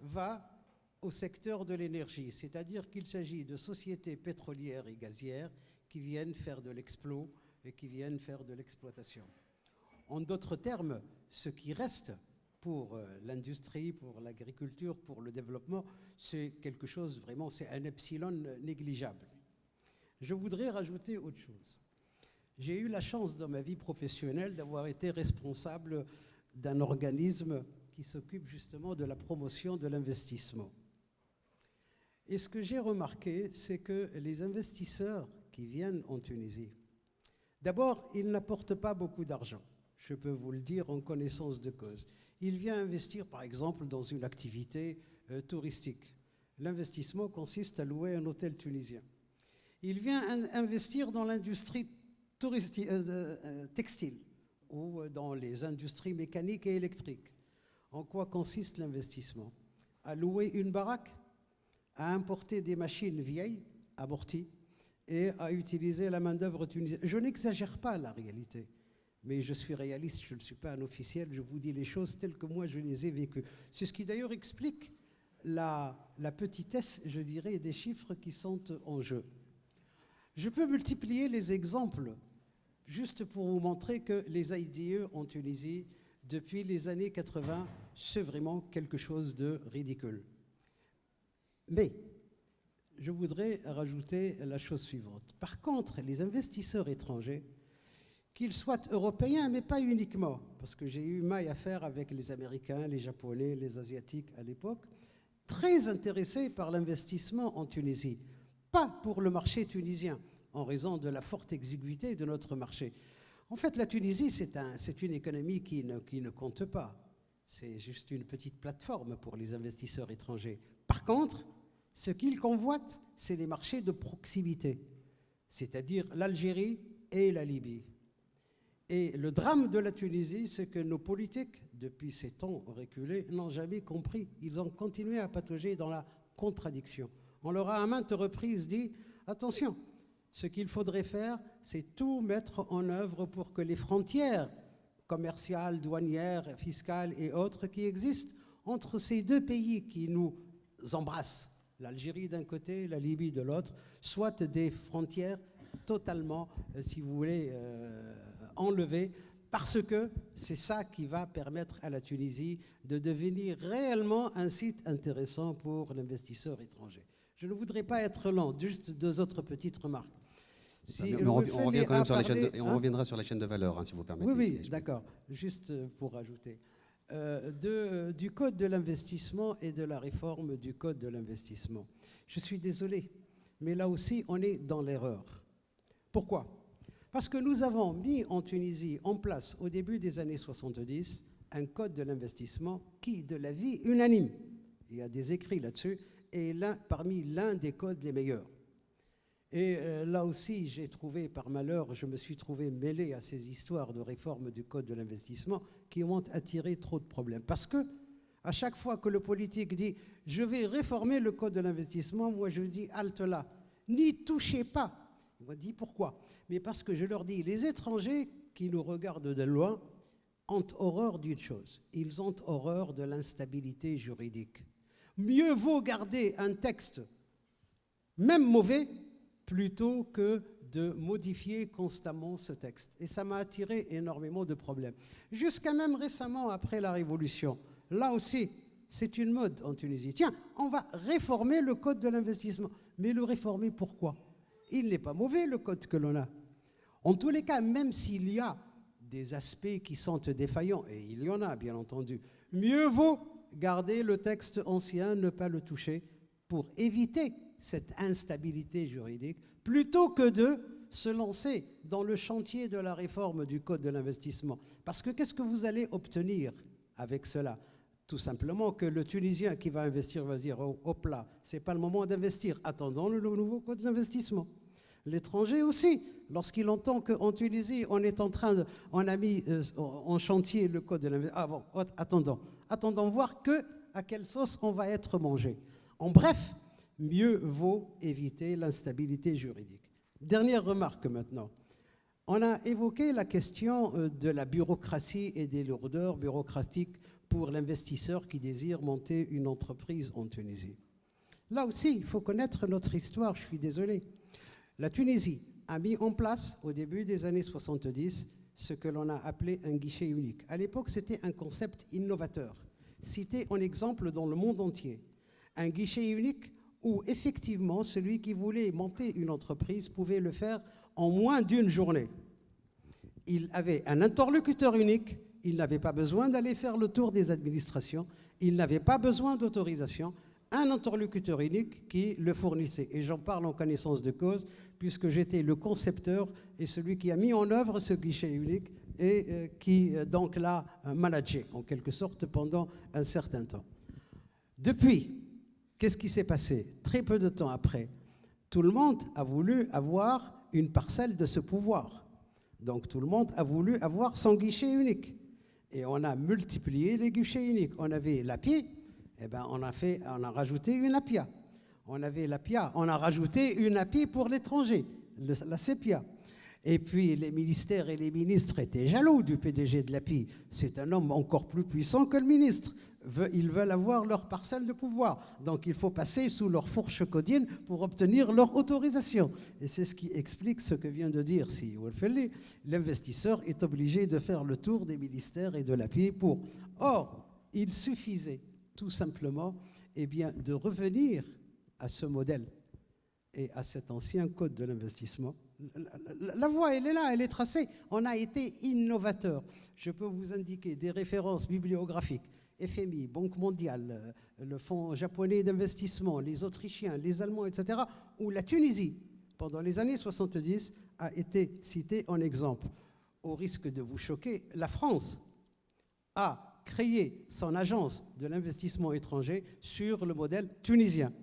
Speaker 4: va au secteur de l'énergie, c'est-à-dire qu'il s'agit de sociétés pétrolières et gazières qui viennent faire de l'explo et qui viennent faire de l'exploitation. En d'autres termes, ce qui reste pour l'industrie, pour l'agriculture, pour le développement, c'est quelque chose vraiment, c'est un epsilon négligeable. Je voudrais rajouter autre chose. J'ai eu la chance dans ma vie professionnelle d'avoir été responsable d'un organisme qui s'occupe justement de la promotion de l'investissement. Et ce que j'ai remarqué, c'est que les investisseurs qui viennent en Tunisie, d'abord, ils n'apportent pas beaucoup d'argent. Je peux vous le dire en connaissance de cause. Il vient investir, par exemple, dans une activité touristique. L'investissement consiste à louer un hôtel tunisien. Il vient investir dans l'industrie textile ou dans les industries mécaniques et électriques. En quoi consiste l'investissement? À louer une baraque, à importer des machines vieilles, amorties, et à utiliser la main-d'œuvre tunisienne. Je n'exagère pas la réalité. Mais je suis réaliste, je ne suis pas un officiel, je vous dis les choses telles que moi je les ai vécues. C'est ce qui d'ailleurs explique la petitesse, je dirais, des chiffres qui sont en jeu. Je peux multiplier les exemples, juste pour vous montrer que les IDE en Tunisie, depuis les années 80, c'est vraiment quelque chose de ridicule. Mais je voudrais rajouter la chose suivante. Par contre, les investisseurs étrangers, qu'ils soient européens, mais pas uniquement, parce que j'ai eu maille à faire avec les Américains, les Japonais, les Asiatiques à l'époque, très intéressés par l'investissement en Tunisie. Pas pour le marché tunisien, en raison de la forte exiguïté de notre marché. En fait, la Tunisie, c'est une économie qui ne compte pas. C'est juste une petite plateforme pour les investisseurs étrangers. Par contre, ce qu'ils convoitent, c'est les marchés de proximité, c'est-à-dire l'Algérie et la Libye. Et le drame de la Tunisie, c'est que nos politiques, depuis ces temps reculés, n'ont jamais compris. Ils ont continué à patauger dans la contradiction. On leur a à maintes reprises dit « Attention, ce qu'il faudrait faire, c'est tout mettre en œuvre pour que les frontières commerciales, douanières, fiscales et autres qui existent entre ces deux pays qui nous embrassent, l'Algérie d'un côté, la Libye de l'autre, soient des frontières totalement, si vous voulez, enlevées, parce que c'est ça qui va permettre à la Tunisie de devenir réellement un site intéressant pour l'investisseur étranger. Je ne voudrais pas être lent, juste deux autres petites remarques.
Speaker 1: Si on revient quand même sur et on reviendra sur la chaîne de valeur, hein, si vous permettez.
Speaker 4: Oui, d'accord. Juste pour rajouter. Du code de l'investissement et de la réforme du code de l'investissement. Je suis désolé, mais là aussi, on est dans l'erreur. Pourquoi? Parce que nous avons mis en Tunisie en place, au début des années 70, un code de l'investissement qui, de l'avis unanime, il y a des écrits là-dessus, est parmi l'un des codes les meilleurs. Et là aussi, j'ai trouvé, par malheur, je me suis trouvé mêlé à ces histoires de réforme du code de l'investissement qui ont attiré trop de problèmes. Parce que, à chaque fois que le politique dit « je vais réformer le code de l'investissement », moi je dis « halte là, n'y touchez pas ». On m'a dit pourquoi? Mais parce que je leur dis, les étrangers qui nous regardent de loin ont horreur d'une chose, ils ont horreur de l'instabilité juridique. Mieux vaut garder un texte, même mauvais, plutôt que de modifier constamment ce texte. Et ça m'a attiré énormément de problèmes. Jusqu'à même récemment, après la Révolution, là aussi, c'est une mode en Tunisie. Tiens, on va réformer le code de l'investissement. Mais le réformer, pourquoi? Il n'est pas mauvais, le code que l'on a. En tous les cas, même s'il y a des aspects qui sont défaillants, et il y en a, bien entendu, mieux vaut garder le texte ancien, ne pas le toucher, pour éviter cette instabilité juridique, plutôt que de se lancer dans le chantier de la réforme du code de l'investissement. Parce que qu'est-ce que vous allez obtenir avec cela? Tout simplement que le Tunisien qui va investir va dire « hop là, ce n'est pas le moment d'investir, attendons le nouveau code d'investissement ». L'étranger aussi, lorsqu'il entend qu'en Tunisie, on a mis en chantier le code de l'investissement. Ah bon, attendons voir à quelle sauce on va être mangé. En bref, mieux vaut éviter l'instabilité juridique. Dernière remarque maintenant. On a évoqué la question de la bureaucratie et des lourdeurs bureaucratiques pour l'investisseur qui désire monter une entreprise en Tunisie. Là aussi, il faut connaître notre histoire, je suis désolé. La Tunisie a mis en place, au début des années 70, ce que l'on a appelé un guichet unique. À l'époque, c'était un concept innovateur, cité en exemple dans le monde entier. Un guichet unique où, effectivement, celui qui voulait monter une entreprise pouvait le faire en moins d'une journée. Il avait un interlocuteur unique, il n'avait pas besoin d'aller faire le tour des administrations, il n'avait pas besoin d'autorisation, un interlocuteur unique qui le fournissait. Et j'en parle en connaissance de cause, puisque j'étais le concepteur et celui qui a mis en œuvre ce guichet unique et qui donc l'a managé, en quelque sorte, pendant un certain temps. Depuis, qu'est-ce qui s'est passé? Très peu de temps après, tout le monde a voulu avoir une parcelle de ce pouvoir. Donc tout le monde a voulu avoir son guichet unique. Et on a multiplié les guichets uniques. On avait l'API, eh ben on a rajouté une APIA. On avait l'APIA, on a rajouté une API pour l'étranger, la CEPIA. Et puis les ministères et les ministres étaient jaloux du PDG de l'API. C'est un homme encore plus puissant que le ministre. Ils veulent avoir leur parcelle de pouvoir. Donc il faut passer sous leur fourche codienne pour obtenir leur autorisation. Et c'est ce qui explique ce que vient de dire Si Wolfeli. L'investisseur est obligé de faire le tour des ministères et de l'API pour. Or, il suffisait tout simplement de revenir à ce modèle et à cet ancien code de l'investissement. La voie, elle est là, elle est tracée. On a été innovateur. Je peux vous indiquer des références bibliographiques. FMI, Banque mondiale, le Fonds japonais d'investissement, les Autrichiens, les Allemands, etc., où la Tunisie, pendant les années 70, a été citée en exemple. Au risque de vous choquer, la France a créé son agence de l'investissement étranger sur le modèle tunisien.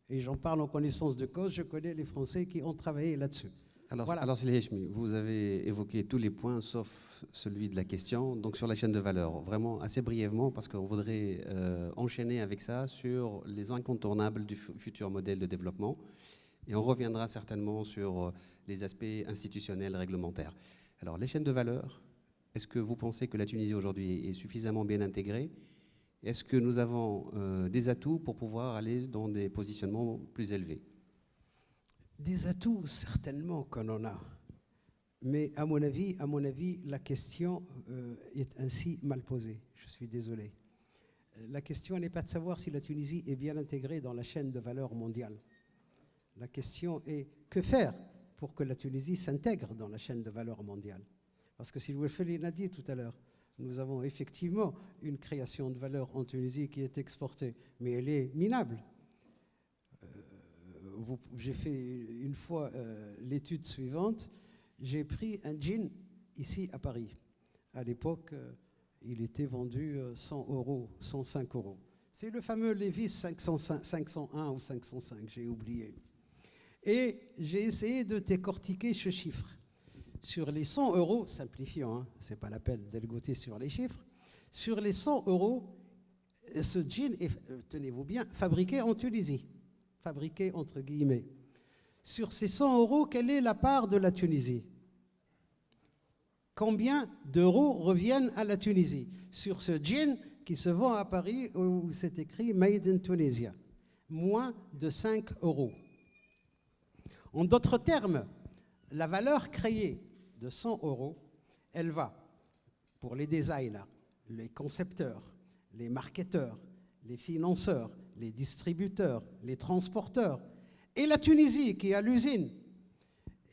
Speaker 4: Et j'en parle en connaissance de cause, je connais les Français qui ont travaillé là-dessus.
Speaker 1: Alors,
Speaker 4: Voilà.
Speaker 1: Salih Hechmi, vous avez évoqué tous les points sauf celui de la question, donc sur la chaîne de valeur, vraiment assez brièvement, parce qu'on voudrait enchaîner avec ça sur les incontournables du futur modèle de développement, et on reviendra certainement sur les aspects institutionnels, réglementaires. Alors, les chaînes de valeur, est-ce que vous pensez que la Tunisie aujourd'hui est suffisamment bien intégrée? Est-ce que nous avons des atouts pour pouvoir aller dans des positionnements plus élevés?
Speaker 4: Des atouts, certainement qu'on en a. Mais à mon avis, la question est ainsi mal posée. Je suis désolé. La question n'est pas de savoir si la Tunisie est bien intégrée dans la chaîne de valeur mondiale. La question est que faire pour que la Tunisie s'intègre dans la chaîne de valeur mondiale. Parce que Sylvie Wolfeli l'a dit tout à l'heure, nous avons effectivement une création de valeur en Tunisie qui est exportée, mais elle est minable. J'ai fait une fois l'étude suivante. J'ai pris un jean ici à Paris. À l'époque, il était vendu 100 euros, 105 euros. C'est le fameux Levi's 501 ou 505, j'ai oublié. Et j'ai essayé de décortiquer ce chiffre. Sur les 100 euros, simplifiant, ce n'est pas la peine d'elgoter sur les chiffres, sur les 100 euros, ce jean est, tenez-vous bien, fabriqué en Tunisie. Fabriqué entre guillemets. Sur ces 100 euros, quelle est la part de la Tunisie? Combien d'euros reviennent à la Tunisie sur ce jean qui se vend à Paris où c'est écrit Made in Tunisia? Moins de 5 euros. En d'autres termes, la valeur créée de 100 euros, elle va pour les designers, les concepteurs, les marketeurs, les financeurs, les distributeurs, les transporteurs, et la Tunisie qui a l'usine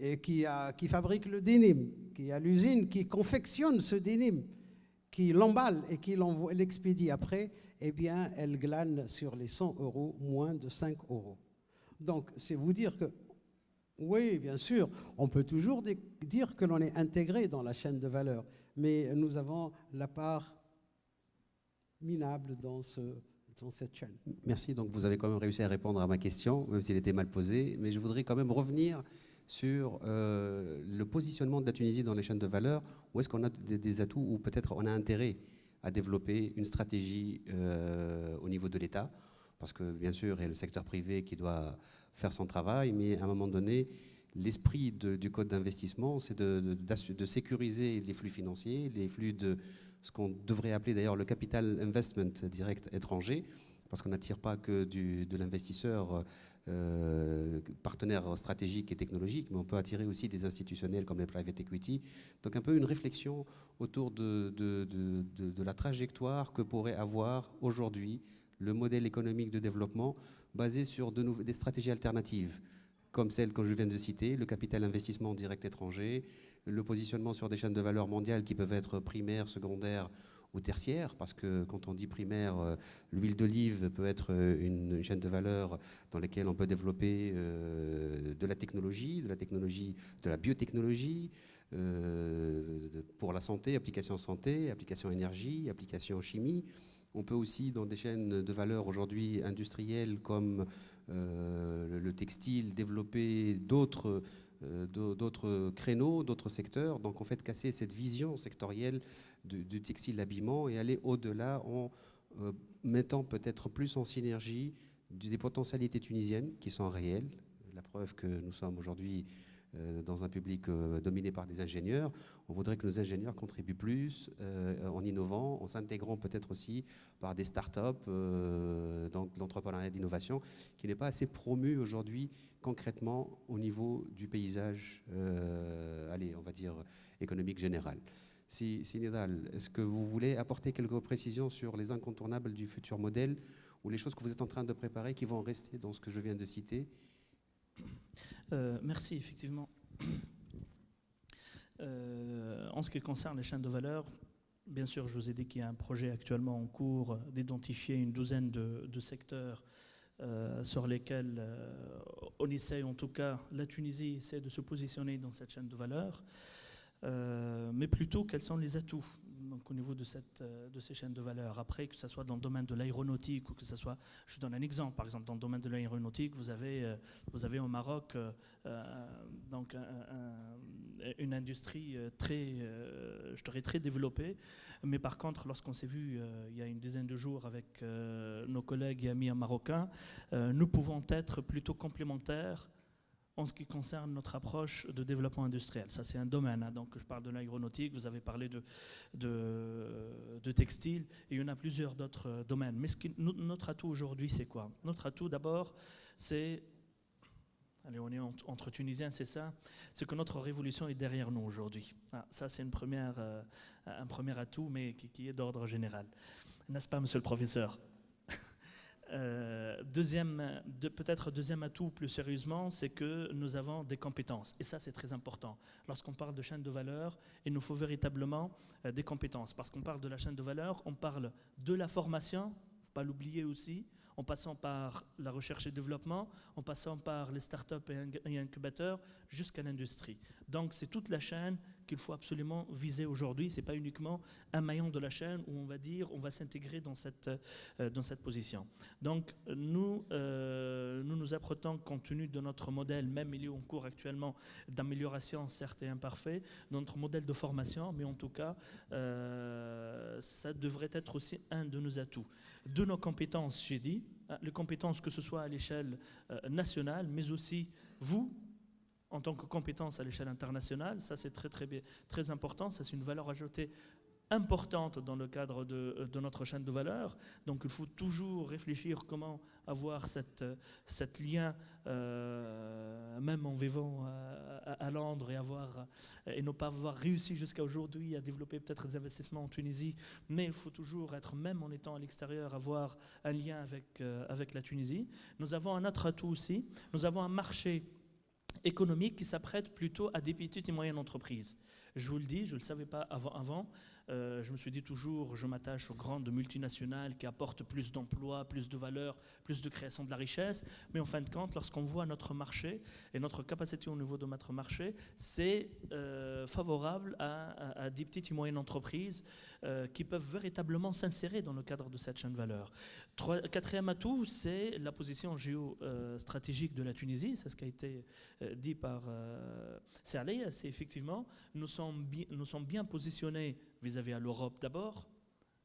Speaker 4: et qui fabrique le denim, qui a l'usine qui confectionne ce denim, qui l'emballe et qui l'expédie après, eh bien, elle glane sur les 100 euros moins de 5 euros. Donc, c'est vous dire que, oui, bien sûr, on peut toujours dire que l'on est intégré dans la chaîne de valeur, mais nous avons la part minable dans cette chaîne.
Speaker 1: Merci, donc vous avez quand même réussi à répondre à ma question, même s'il était mal posé, mais je voudrais quand même revenir sur le positionnement de la Tunisie dans les chaînes de valeur. Où est-ce qu'on a des atouts, ou peut-être on a intérêt à développer une stratégie au niveau de l'État, parce que bien sûr, il y a le secteur privé qui doit faire son travail, mais à un moment donné, l'esprit du code d'investissement, c'est de sécuriser les flux financiers, les flux de ce qu'on devrait appeler d'ailleurs le capital investment direct étranger, parce qu'on n'attire pas que de l'investisseur partenaire stratégique et technologique, mais on peut attirer aussi des institutionnels comme les private equity. Donc un peu une réflexion autour de la trajectoire que pourrait avoir aujourd'hui le modèle économique de développement basé sur des stratégies alternatives, comme celle que je viens de citer, le capital investissement direct étranger, le positionnement sur des chaînes de valeur mondiales qui peuvent être primaires, secondaires ou tertiaires, parce que quand on dit primaire, l'huile d'olive peut être une chaîne de valeur dans laquelle on peut développer de la technologie, de la biotechnologie, pour la santé, application santé, application énergie, application chimie. On peut aussi, dans des chaînes de valeur aujourd'hui industrielles comme le textile, développer d'autres créneaux, d'autres secteurs. Donc en fait, casser cette vision sectorielle du textile, l'habillement et aller au-delà en mettant peut-être plus en synergie des potentialités tunisiennes qui sont réelles. La preuve que nous sommes aujourd'hui dans un public dominé par des ingénieurs. On voudrait que nos ingénieurs contribuent plus en innovant, en s'intégrant peut-être aussi par des startups, donc l'entrepreneuriat d'innovation, qui n'est pas assez promu aujourd'hui concrètement au niveau du paysage, on va dire, économique général. Si Nidal, est-ce que vous voulez apporter quelques précisions sur les incontournables du futur modèle ou les choses que vous êtes en train de préparer qui vont rester dans ce que je viens de citer?
Speaker 3: Merci, effectivement. En ce qui concerne les chaînes de valeur, bien sûr, je vous ai dit qu'il y a un projet actuellement en cours d'identifier une douzaine de secteurs sur lesquels on essaie, en tout cas, la Tunisie essaie de se positionner dans cette chaîne de valeur, mais plutôt quels sont les atouts donc, au niveau de ces chaînes de valeur. Après, que ce soit dans le domaine de l'aéronautique ou que ce soit, je donne un exemple, par exemple, dans le domaine de l'aéronautique, vous avez au Maroc donc une industrie je dirais très développée, mais par contre, lorsqu'on s'est vu il y a une dizaine de jours avec nos collègues et amis marocains, nous pouvons être plutôt complémentaires en ce qui concerne notre approche de développement industriel. Ça, c'est un domaine. Hein. Donc, je parle de l'aéronautique, vous avez parlé de textile, et il y en a plusieurs d'autres domaines. Mais notre atout aujourd'hui, c'est quoi? Notre atout, d'abord, c'est... Allez, on est entre Tunisiens, c'est ça. C'est que notre révolution est derrière nous aujourd'hui. Ah, ça, c'est un premier atout, mais qui est d'ordre général. N'est-ce pas, monsieur le professeur? Peut-être deuxième atout plus sérieusement, c'est que nous avons des compétences. Et ça, c'est très important. Lorsqu'on parle de chaîne de valeur, il nous faut véritablement des compétences. Parce qu'on parle de la chaîne de valeur, on parle de la formation, il ne faut pas l'oublier aussi, en passant par la recherche et développement, en passant par les startups et incubateurs, jusqu'à l'industrie. Donc, c'est toute la chaîne qu'il faut absolument viser aujourd'hui. Ce n'est pas uniquement un maillon de la chaîne où on va dire on va s'intégrer dans cette position. Donc, nous nous apprêtons, compte tenu de notre modèle, même il est en cours actuellement d'amélioration, certes et imparfait, notre modèle de formation, mais en tout cas, ça devrait être aussi un de nos atouts. De nos compétences, j'ai dit, les compétences que ce soit à l'échelle nationale, mais aussi vous, en tant que compétence à l'échelle internationale, ça c'est très important, ça c'est une valeur ajoutée importante dans le cadre de notre chaîne de valeur. Donc il faut toujours réfléchir comment avoir cet lien, même en vivant à Londres et ne pas avoir réussi jusqu'à aujourd'hui à développer peut-être des investissements en Tunisie, mais il faut toujours être, même en étant à l'extérieur, avoir un lien avec la Tunisie. Nous avons un autre atout aussi, nous avons un marché économique qui s'apprête plutôt à des petites et moyennes entreprises. Je vous le dis, je ne le savais pas avant. Je me suis dit toujours, je m'attache aux grandes multinationales qui apportent plus d'emplois, plus de valeur, plus de création de la richesse. Mais en fin de compte, lorsqu'on voit notre marché et notre capacité au niveau de notre marché, c'est favorable à des petites et moyennes entreprises qui peuvent véritablement s'insérer dans le cadre de cette chaîne de valeur. Quatrième atout, c'est la position géostratégique de la Tunisie. C'est ce qui a été dit par Saleh. C'est effectivement, nous sommes bien positionnés vis-à-vis à l'Europe d'abord,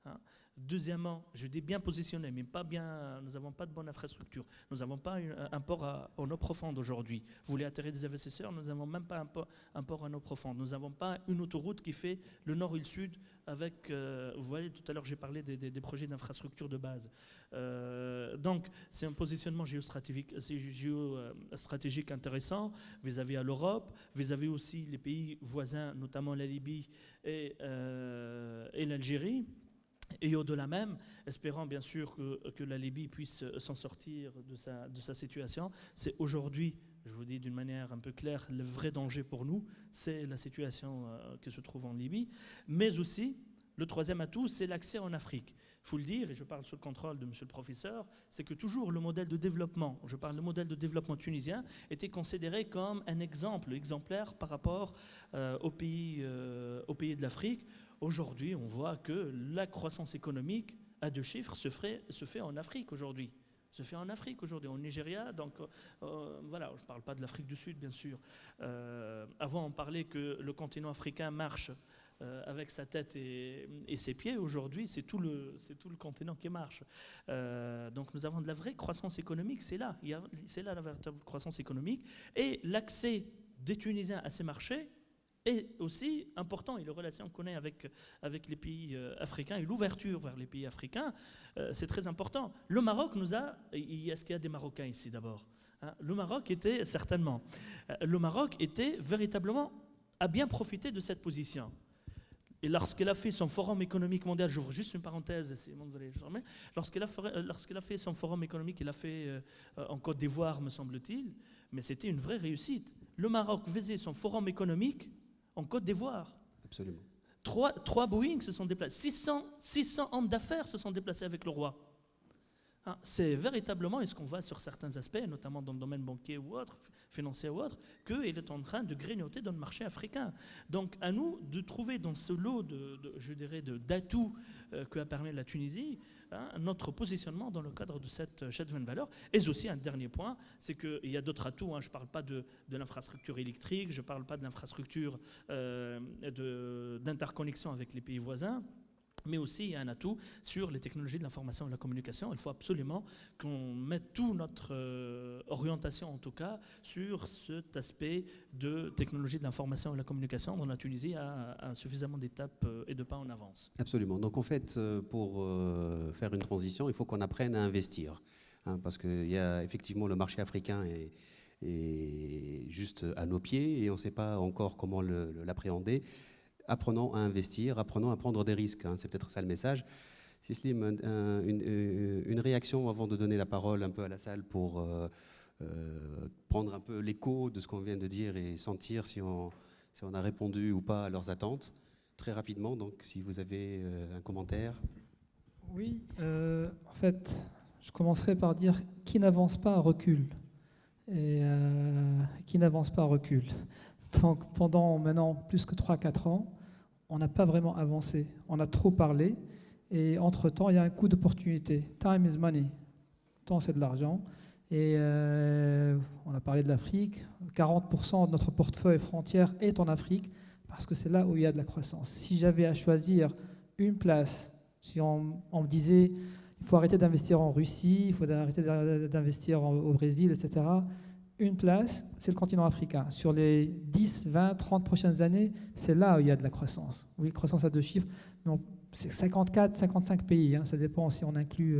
Speaker 3: hein, Deuxièmement, je dis bien positionné, mais pas bien, nous n'avons pas de bonne infrastructure. Nous n'avons pas un port en eau profonde aujourd'hui. Vous voulez attirer des investisseurs, nous n'avons même pas un port en eau profonde. Nous n'avons pas une autoroute qui fait le nord et le sud avec, vous voyez, tout à l'heure j'ai parlé des projets d'infrastructure de base. Donc c'est un positionnement géostratégique intéressant vis-à-vis à l'Europe, vis-à-vis aussi les pays voisins, notamment la Libye et l'Algérie. Et au-delà même, espérant bien sûr que la Libye puisse s'en sortir de sa situation. C'est aujourd'hui, je vous dis d'une manière un peu claire, le vrai danger pour nous, c'est la situation qui se trouve en Libye. Mais aussi, le troisième atout, c'est l'accès en Afrique. Il faut le dire, et je parle sous le contrôle de monsieur le professeur, c'est que toujours le modèle de développement, je parle du modèle de développement tunisien, était considéré comme un exemplaire par rapport aux pays de l'Afrique. Aujourd'hui, on voit que la croissance économique à 2 chiffres se fait en Afrique aujourd'hui. Au Nigeria. Donc voilà, je ne parle pas de l'Afrique du Sud, bien sûr. Avant, on parlait que le continent africain marche avec sa tête et ses pieds. Aujourd'hui, c'est tout le continent qui marche. Donc nous avons de la vraie croissance économique. C'est là la véritable croissance économique. Et l'accès des Tunisiens à ces marchés est aussi important, et les relations qu'on a avec les pays africains et l'ouverture vers les pays africains, c'est très important. Le Maroc est-ce qu'il y a des Marocains ici d'abord, hein? Le Maroc était véritablement, a bien profité de cette position. Et lorsqu'elle a fait son forum économique mondial, j'ouvre juste une parenthèse, lorsqu'elle a fait son forum économique, il a fait en Côte d'Ivoire, me semble-t-il, mais c'était une vraie réussite. Le Maroc faisait son forum économique en Côte d'Ivoire.
Speaker 1: Absolument.
Speaker 3: 3 Boeing se sont déplacés. 600 hommes d'affaires se sont déplacés avec le roi. Hein, c'est véritablement, est-ce qu'on voit sur certains aspects, notamment dans le domaine banquier ou autre, financier ou autre, qu'il est en train de grignoter dans le marché africain. Donc à nous de trouver dans ce lot d'atouts que permis la Tunisie, hein, notre positionnement dans le cadre de cette chaîne de valeur. Et aussi un dernier point, c'est qu'il y a d'autres atouts, hein, je ne parle pas de l'infrastructure électrique, je ne parle pas de l'infrastructure d'interconnexion avec les pays voisins, mais aussi il y a un atout sur les technologies de l'information et de la communication. Il faut absolument qu'on mette toute notre orientation, en tout cas, sur cet aspect de technologie de l'information et de la communication dont la Tunisie a suffisamment d'étapes et de pas en avance.
Speaker 1: Absolument. Donc en fait, pour faire une transition, il faut qu'on apprenne à investir. Hein, parce qu'il y a effectivement le marché africain est juste à nos pieds et on ne sait pas encore comment l'appréhender. Apprenons à investir, apprenons à prendre des risques. Hein, c'est peut-être ça le message. Sislim, une réaction avant de donner la parole un peu à la salle pour prendre un peu l'écho de ce qu'on vient de dire et sentir si on a répondu ou pas à leurs attentes. Très rapidement, donc, si vous avez un commentaire.
Speaker 2: Oui, en fait, je commencerai par dire qui n'avance pas recule. Et qui n'avance pas recule. Donc pendant maintenant plus que 3-4 ans, on n'a pas vraiment avancé. On a trop parlé et entre-temps, il y a un coût d'opportunité. Time is money. Temps, c'est de l'argent. Et on a parlé de l'Afrique. 40% de notre portefeuille frontière est en Afrique parce que c'est là où il y a de la croissance. Si j'avais à choisir une place, si on me disait il faut arrêter d'investir en Russie, il faut arrêter d'investir au Brésil, etc., une place, c'est le continent africain. Sur les 10, 20, 30 prochaines années, c'est là où il y a de la croissance. Oui, croissance à 2 chiffres, mais c'est 54, 55 pays. Hein, ça dépend si on inclut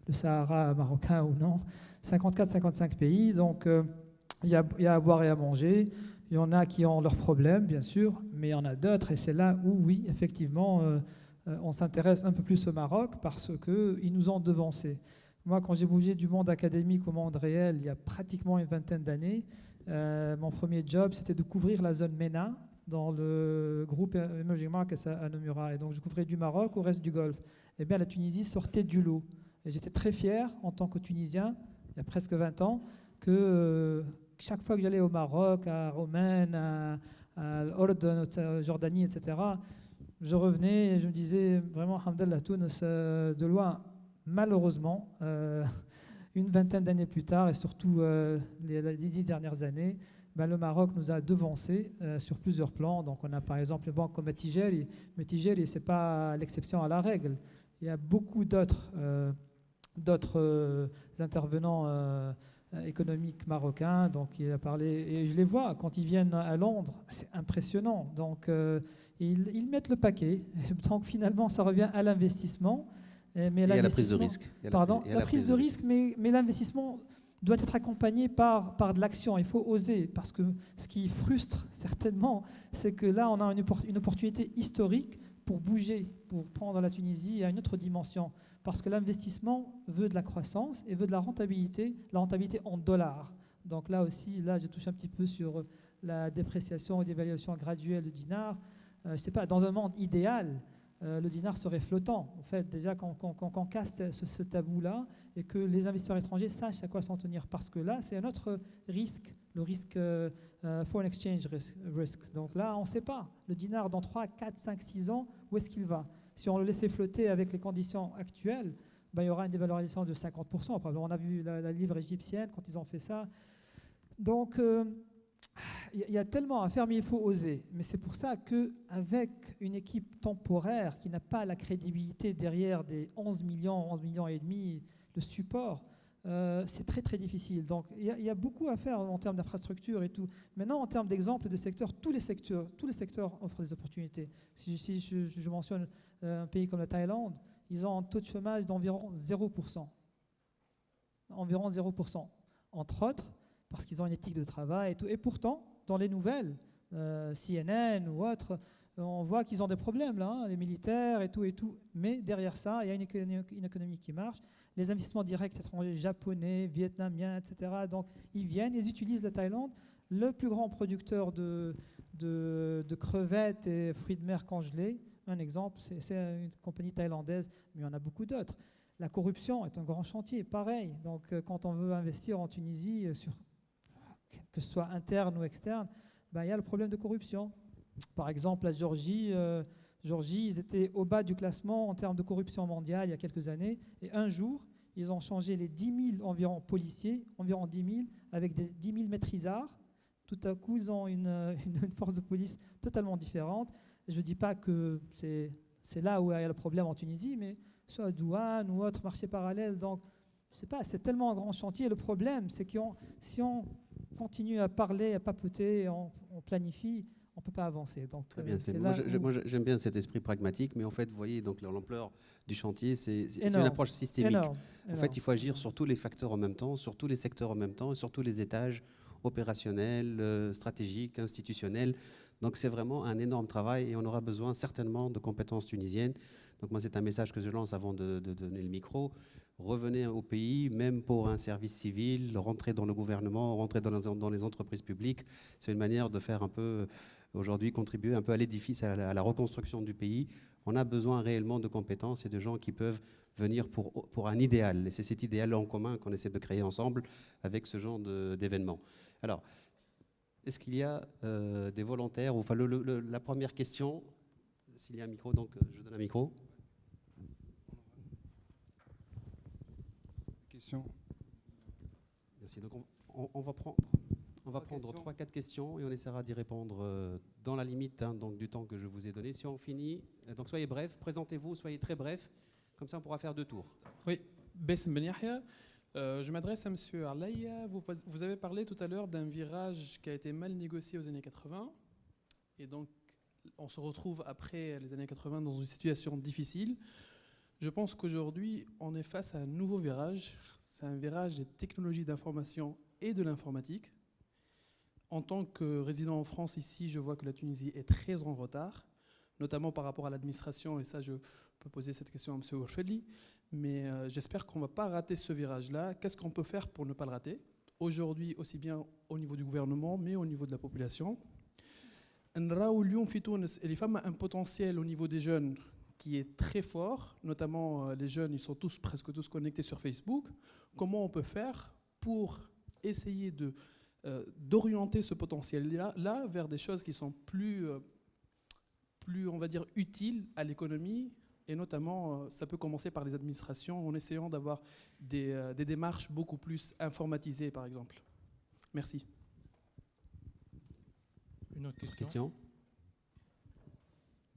Speaker 2: le Sahara marocain ou non. 54, 55 pays. Donc, il y a à boire et à manger. Il y en a qui ont leurs problèmes, bien sûr, mais il y en a d'autres. Et c'est là où, oui, effectivement, on s'intéresse un peu plus au Maroc parce qu'ils nous ont devancés. Moi, quand j'ai bougé du monde académique au monde réel, il y a pratiquement une vingtaine d'années, mon premier job, c'était de couvrir la zone MENA dans le groupe Emerging Markets à Nomura. Et donc, je couvrais du Maroc au reste du Golfe. Eh bien, la Tunisie sortait du lot. Et j'étais très fier, en tant que Tunisien, il y a presque 20 ans, que chaque fois que j'allais au Maroc, à Oman, à l'Ordre, à Jordanie, etc., je revenais et je me disais vraiment, alhamdoulilah, Tunis, de loin. Malheureusement, une vingtaine d'années plus tard, et surtout les 10 dernières années, le Maroc nous a devancés sur plusieurs plans. Donc on a par exemple une banque comme Tijeri. Mais Tijeri, ce n'est pas l'exception à la règle. il y a beaucoup d'autres intervenants économiques marocains. Donc, il a parlé, et je les vois quand ils viennent à Londres, c'est impressionnant. Donc, ils mettent le paquet. Donc, finalement, ça revient à l'investissement. Mais
Speaker 1: Et à la prise de
Speaker 2: l'investissement-
Speaker 1: risque. Et à
Speaker 2: Pardon,
Speaker 1: et à
Speaker 2: la prise de risque, mais l'investissement doit être accompagné par de l'action. Il faut oser, parce que ce qui frustre certainement, c'est que là, on a une opportunité historique pour bouger, pour prendre la Tunisie à une autre dimension. Parce que l'investissement veut de la croissance et veut de la rentabilité en dollars. Donc là aussi, là, je touche un petit peu sur la dépréciation et l'évaluation graduelle du dinar. Je ne sais pas, dans un monde idéal, le dinar serait flottant. En fait, déjà, quand on casse ce tabou-là et que les investisseurs étrangers sachent à quoi s'en tenir. Parce que là, c'est un autre risque, le risque foreign exchange risk. Donc là, on ne sait pas. Le dinar, dans 3, 4, 5, 6 ans, où est-ce qu'il va? Si on le laissait flotter avec les conditions actuelles, ben, il y aura une dévalorisation de 50%. On a vu la livre égyptienne quand ils ont fait ça. Donc, il y a tellement à faire, mais il faut oser. Mais c'est pour ça qu'avec une équipe temporaire qui n'a pas la crédibilité derrière des 11 millions et demi de support, c'est très très difficile. Donc il y a beaucoup à faire en termes d'infrastructure et tout. Maintenant, en termes d'exemple de secteurs, tous les secteurs offrent des opportunités. Si je mentionne un pays comme la Thaïlande, ils ont un taux de chômage d'environ 0%. Environ 0%. Entre autres, parce qu'ils ont une éthique de travail et tout. Et pourtant, dans les nouvelles, CNN ou autres, on voit qu'ils ont des problèmes, là, hein, les militaires et tout. Mais derrière ça, il y a une économie qui marche. Les investissements directs étrangers, japonais, vietnamiens, etc. Donc, ils viennent, ils utilisent la Thaïlande, le plus grand producteur de crevettes et fruits de mer congelés. Un exemple, c'est une compagnie thaïlandaise, mais il y en a beaucoup d'autres. La corruption est un grand chantier, pareil. Donc, quand on veut investir en Tunisie, que ce soit interne ou externe, ben, il y a le problème de corruption. Par exemple, la Géorgie, ils étaient au bas du classement en termes de corruption mondiale il y a quelques années. Et un jour, ils ont changé les 10 000 environ policiers, environ 10 000, avec des 10 000 maîtrisards. Tout à coup, ils ont une force de police totalement différente. Je ne dis pas que c'est là où il y a le problème en Tunisie, mais soit douane ou autre marché parallèle. Donc, je ne sais pas, c'est tellement un grand chantier. Le problème, c'est que si on continue à parler, à papoter, on planifie, on ne peut pas avancer. Donc,
Speaker 1: très bien. Moi, j'aime bien cet esprit pragmatique, mais en fait, vous voyez, donc l'ampleur du chantier, c'est une approche systémique. En fait, il faut agir sur tous les facteurs en même temps, sur tous les secteurs en même temps, et sur tous les étages opérationnels, stratégiques, institutionnels. Donc, c'est vraiment un énorme travail et on aura besoin certainement de compétences tunisiennes. Donc, moi, c'est un message que je lance avant de donner le micro. Revenez au pays, même pour un service civil, rentrer dans le gouvernement, rentrer dans les entreprises publiques. C'est une manière de faire un peu, aujourd'hui, contribuer un peu à l'édifice, à la reconstruction du pays. On a besoin réellement de compétences et de gens qui peuvent venir pour un idéal. Et c'est cet idéal en commun qu'on essaie de créer ensemble avec ce genre d'événements. Alors, est-ce qu'il y a des volontaires? Enfin, la première question, s'il y a un micro, donc je donne un micro.
Speaker 5: Question.
Speaker 1: Merci. Donc on va prendre 3-4 questions et on essaiera d'y répondre dans la limite donc du temps que je vous ai donné. Si on finit, donc soyez bref, présentez-vous, soyez très bref, comme ça on pourra faire 2 tours.
Speaker 5: Oui, Bessem Ben Yahya. Je m'adresse à M. Arlaïa. Vous avez parlé tout à l'heure d'un virage qui a été mal négocié aux années 80. Et donc, on se retrouve après les années 80 dans une situation difficile. Je pense qu'aujourd'hui, on est face à un nouveau virage. C'est un virage des technologies d'information et de l'informatique. En tant que résident en France ici, je vois que la Tunisie est très en retard, notamment par rapport à l'administration. Et ça, je peux poser cette question à M. Ourfeli. Mais j'espère qu'on ne va pas rater ce virage-là. Qu'est-ce qu'on peut faire pour ne pas le rater? Aujourd'hui, aussi bien au niveau du gouvernement, mais au niveau de la population. Les femmes ont un potentiel au niveau des jeunes qui est très fort, notamment les jeunes, ils sont presque tous connectés sur Facebook. Comment on peut faire pour essayer d'orienter ce potentiel-là vers des choses qui sont plus, on va dire, utiles à l'économie? Et notamment, ça peut commencer par les administrations en essayant d'avoir des démarches beaucoup plus informatisées, par exemple. Merci.
Speaker 6: Une autre
Speaker 1: question?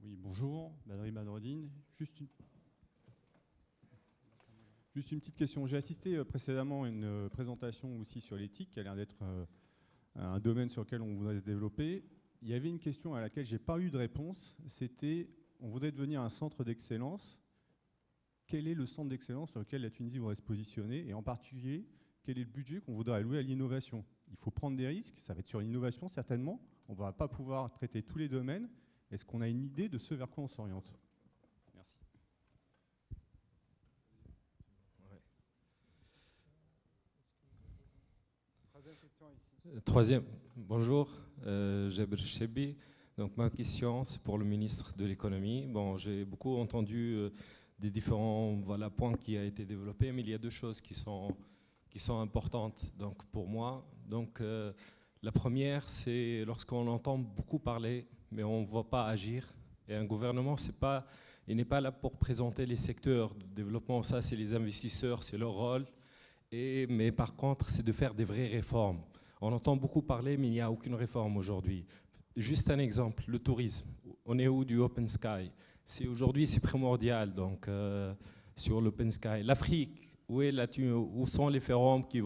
Speaker 6: Oui, bonjour, Badri Badreddine. Juste Juste une petite question. J'ai assisté précédemment à une présentation aussi sur l'éthique, qui a l'air d'être un domaine sur lequel on voudrait se développer. Il y avait une question à laquelle je n'ai pas eu de réponse. C'était, on voudrait devenir un centre d'excellence. Quel est le centre d'excellence sur lequel la Tunisie voudrait se positionner? Et en particulier, quel est le budget qu'on voudrait allouer à l'innovation? Il faut prendre des risques, ça va être sur l'innovation certainement. On ne va pas pouvoir traiter tous les domaines. Est-ce qu'on a une idée de ce vers quoi on s'oriente? Merci.
Speaker 7: Troisième, bonjour, Jabir Chebi. Donc ma question, c'est pour le ministre de l'économie. Bon, j'ai beaucoup entendu des différents points qui ont été développés, mais il y a deux choses qui sont importantes donc, pour moi. Donc, la première, c'est lorsqu'on entend beaucoup parler, mais on ne voit pas agir. Et un gouvernement, il n'est pas là pour présenter les secteurs de développement. Ça, c'est les investisseurs, c'est leur rôle. Mais par contre, c'est de faire des vraies réformes. On entend beaucoup parler, mais il n'y a aucune réforme aujourd'hui. Juste un exemple, le tourisme. On est où du Open Sky? Aujourd'hui, c'est primordial donc, sur l'Open Sky. L'Afrique, où sont les forums qui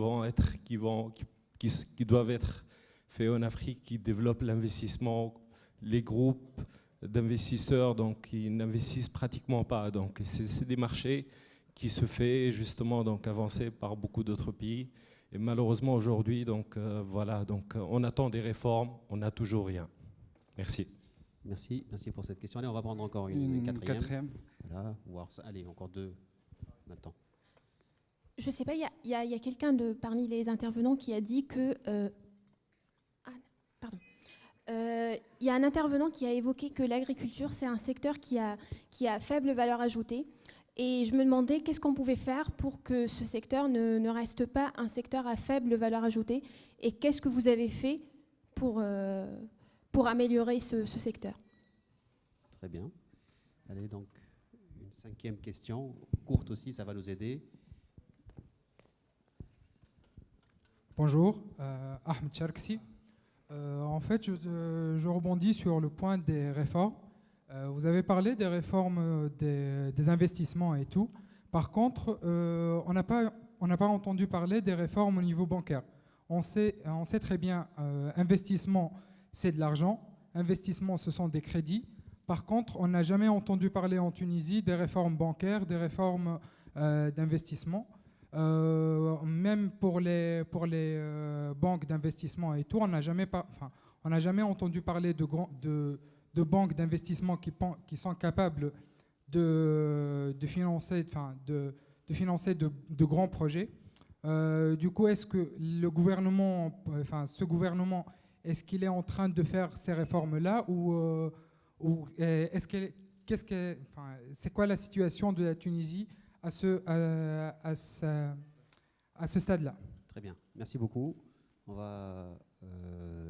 Speaker 7: doivent être faits en Afrique, qui développent l'investissement? Les groupes d'investisseurs donc, qui n'investissent pratiquement pas. Donc, c'est des marchés qui se fait justement donc, avancer par beaucoup d'autres pays. Et malheureusement, aujourd'hui, donc, on attend des réformes, on n'a toujours rien. Merci.
Speaker 1: Merci pour cette question. Allez, on va prendre encore une quatrième. Voilà, allez, encore deux maintenant.
Speaker 8: Je ne sais pas, il y a quelqu'un parmi les intervenants qui a dit que... il y a un intervenant qui a évoqué que l'agriculture, c'est un secteur qui a faible valeur ajoutée. Et je me demandais qu'est-ce qu'on pouvait faire pour que ce secteur ne reste pas un secteur à faible valeur ajoutée. Et qu'est-ce que vous avez fait pour améliorer ce secteur?
Speaker 1: Très bien. Allez, donc, une cinquième question, courte aussi, ça va nous aider.
Speaker 9: Bonjour, Ahmed Charksi. En fait, je rebondis sur le point des réformes. Vous avez parlé des réformes des investissements et tout. Par contre, on n'a pas entendu parler des réformes au niveau bancaire. On sait très bien, investissement, c'est de l'argent. Investissement, ce sont des crédits. Par contre, on n'a jamais entendu parler en Tunisie des réformes bancaires, des réformes d'investissement. Même pour les banques d'investissement et tout, on n'a jamais entendu parler de banques d'investissement qui sont capables de financer de grands projets. Du coup, est-ce que ce gouvernement, est-ce qu'il est en train de faire ces réformes-là ou c'est quoi la situation de la Tunisie à ce stade-là?
Speaker 1: Très bien, merci beaucoup. On va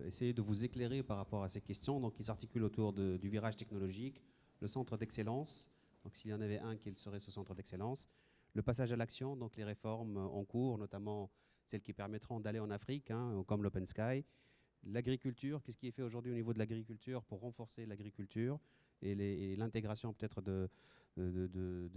Speaker 1: essayer de vous éclairer par rapport à ces questions donc, qui s'articulent autour du virage technologique, le centre d'excellence, donc s'il y en avait un, quel serait ce centre d'excellence, le passage à l'action, donc les réformes en cours, notamment celles qui permettront d'aller en Afrique, comme l'Open Sky, l'agriculture, qu'est-ce qui est fait aujourd'hui au niveau de l'agriculture pour renforcer l'agriculture et l'intégration peut-être de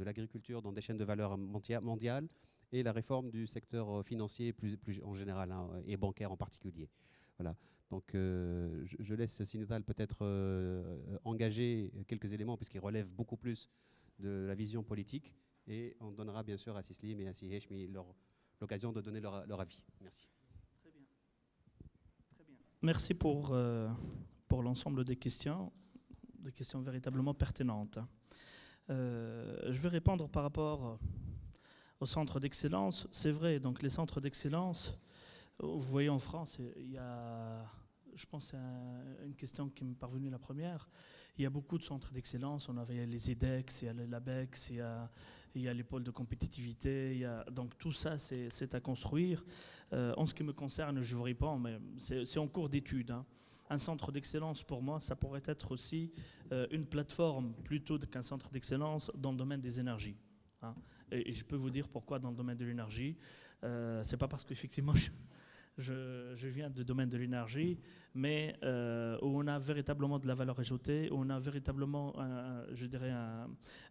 Speaker 1: l'agriculture dans des chaînes de valeur mondiales, et la réforme du secteur financier plus en général et bancaire en particulier. Voilà. Donc je laisse Sinedal peut-être engager quelques éléments puisqu'il relève beaucoup plus de la vision politique et on donnera bien sûr à Sislim et à Siheshmi l'occasion de donner leur avis. Merci.
Speaker 3: Très bien. Très bien. Merci pour l'ensemble des questions véritablement pertinentes. Je vais répondre par rapport au centre d'excellence. C'est vrai, donc les centres d'excellence, vous voyez en France, il y a, je pense c'est une question qui m'est parvenue la première, il y a beaucoup de centres d'excellence, on avait les EDEX, il y a l'ABEX, il y a les pôles de compétitivité, donc tout ça c'est à construire. En ce qui me concerne, je vous réponds, mais c'est en cours d'étude. Un centre d'excellence, pour moi, ça pourrait être aussi une plateforme plutôt qu'un centre d'excellence dans le domaine des énergies. Et je peux vous dire pourquoi dans le domaine de l'énergie. C'est pas parce qu'effectivement Je viens du domaine de l'énergie, mais où on a véritablement de la valeur ajoutée, où on a véritablement, je dirais,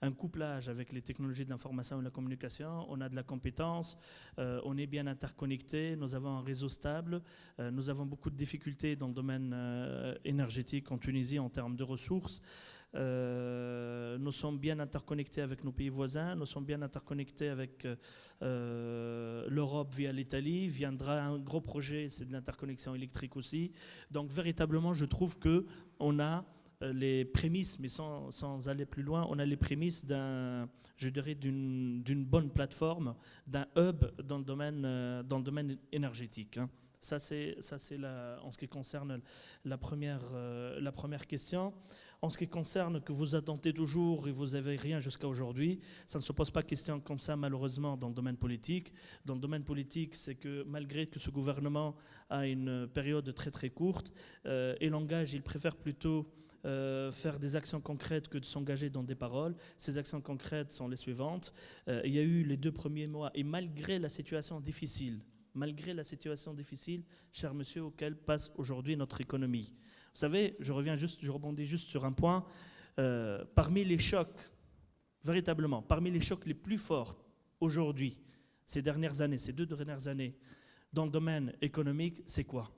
Speaker 3: un couplage avec les technologies de l'information et de la communication. On a de la compétence, on est bien interconnecté, nous avons un réseau stable, nous avons beaucoup de difficultés dans le domaine énergétique en Tunisie en termes de ressources. Nous sommes bien interconnectés avec nos pays voisins, nous sommes bien interconnectés avec l'Europe via l'Italie. Viendra un gros projet, c'est de l'interconnexion électrique aussi. Donc véritablement, je trouve qu'on a les prémices, mais sans aller plus loin, on a les prémices d'une bonne plateforme, d'un hub dans le domaine énergétique. Hein. Ça, c'est en ce qui concerne la première question. En ce qui concerne que vous attendez toujours et vous n'avez rien jusqu'à aujourd'hui, ça ne se pose pas question comme ça malheureusement dans le domaine politique. Dans le domaine politique, c'est que malgré que ce gouvernement a une période très très courte, il préfère plutôt faire des actions concrètes que de s'engager dans des paroles. Ces actions concrètes sont les suivantes. Il y a eu les 2 premiers mois et malgré la situation difficile, cher monsieur, auquel passe aujourd'hui notre économie. Vous savez, je rebondis juste sur un point. Parmi les chocs, véritablement, parmi les chocs les plus forts aujourd'hui, ces 2 dernières années, dans le domaine économique, c'est quoi?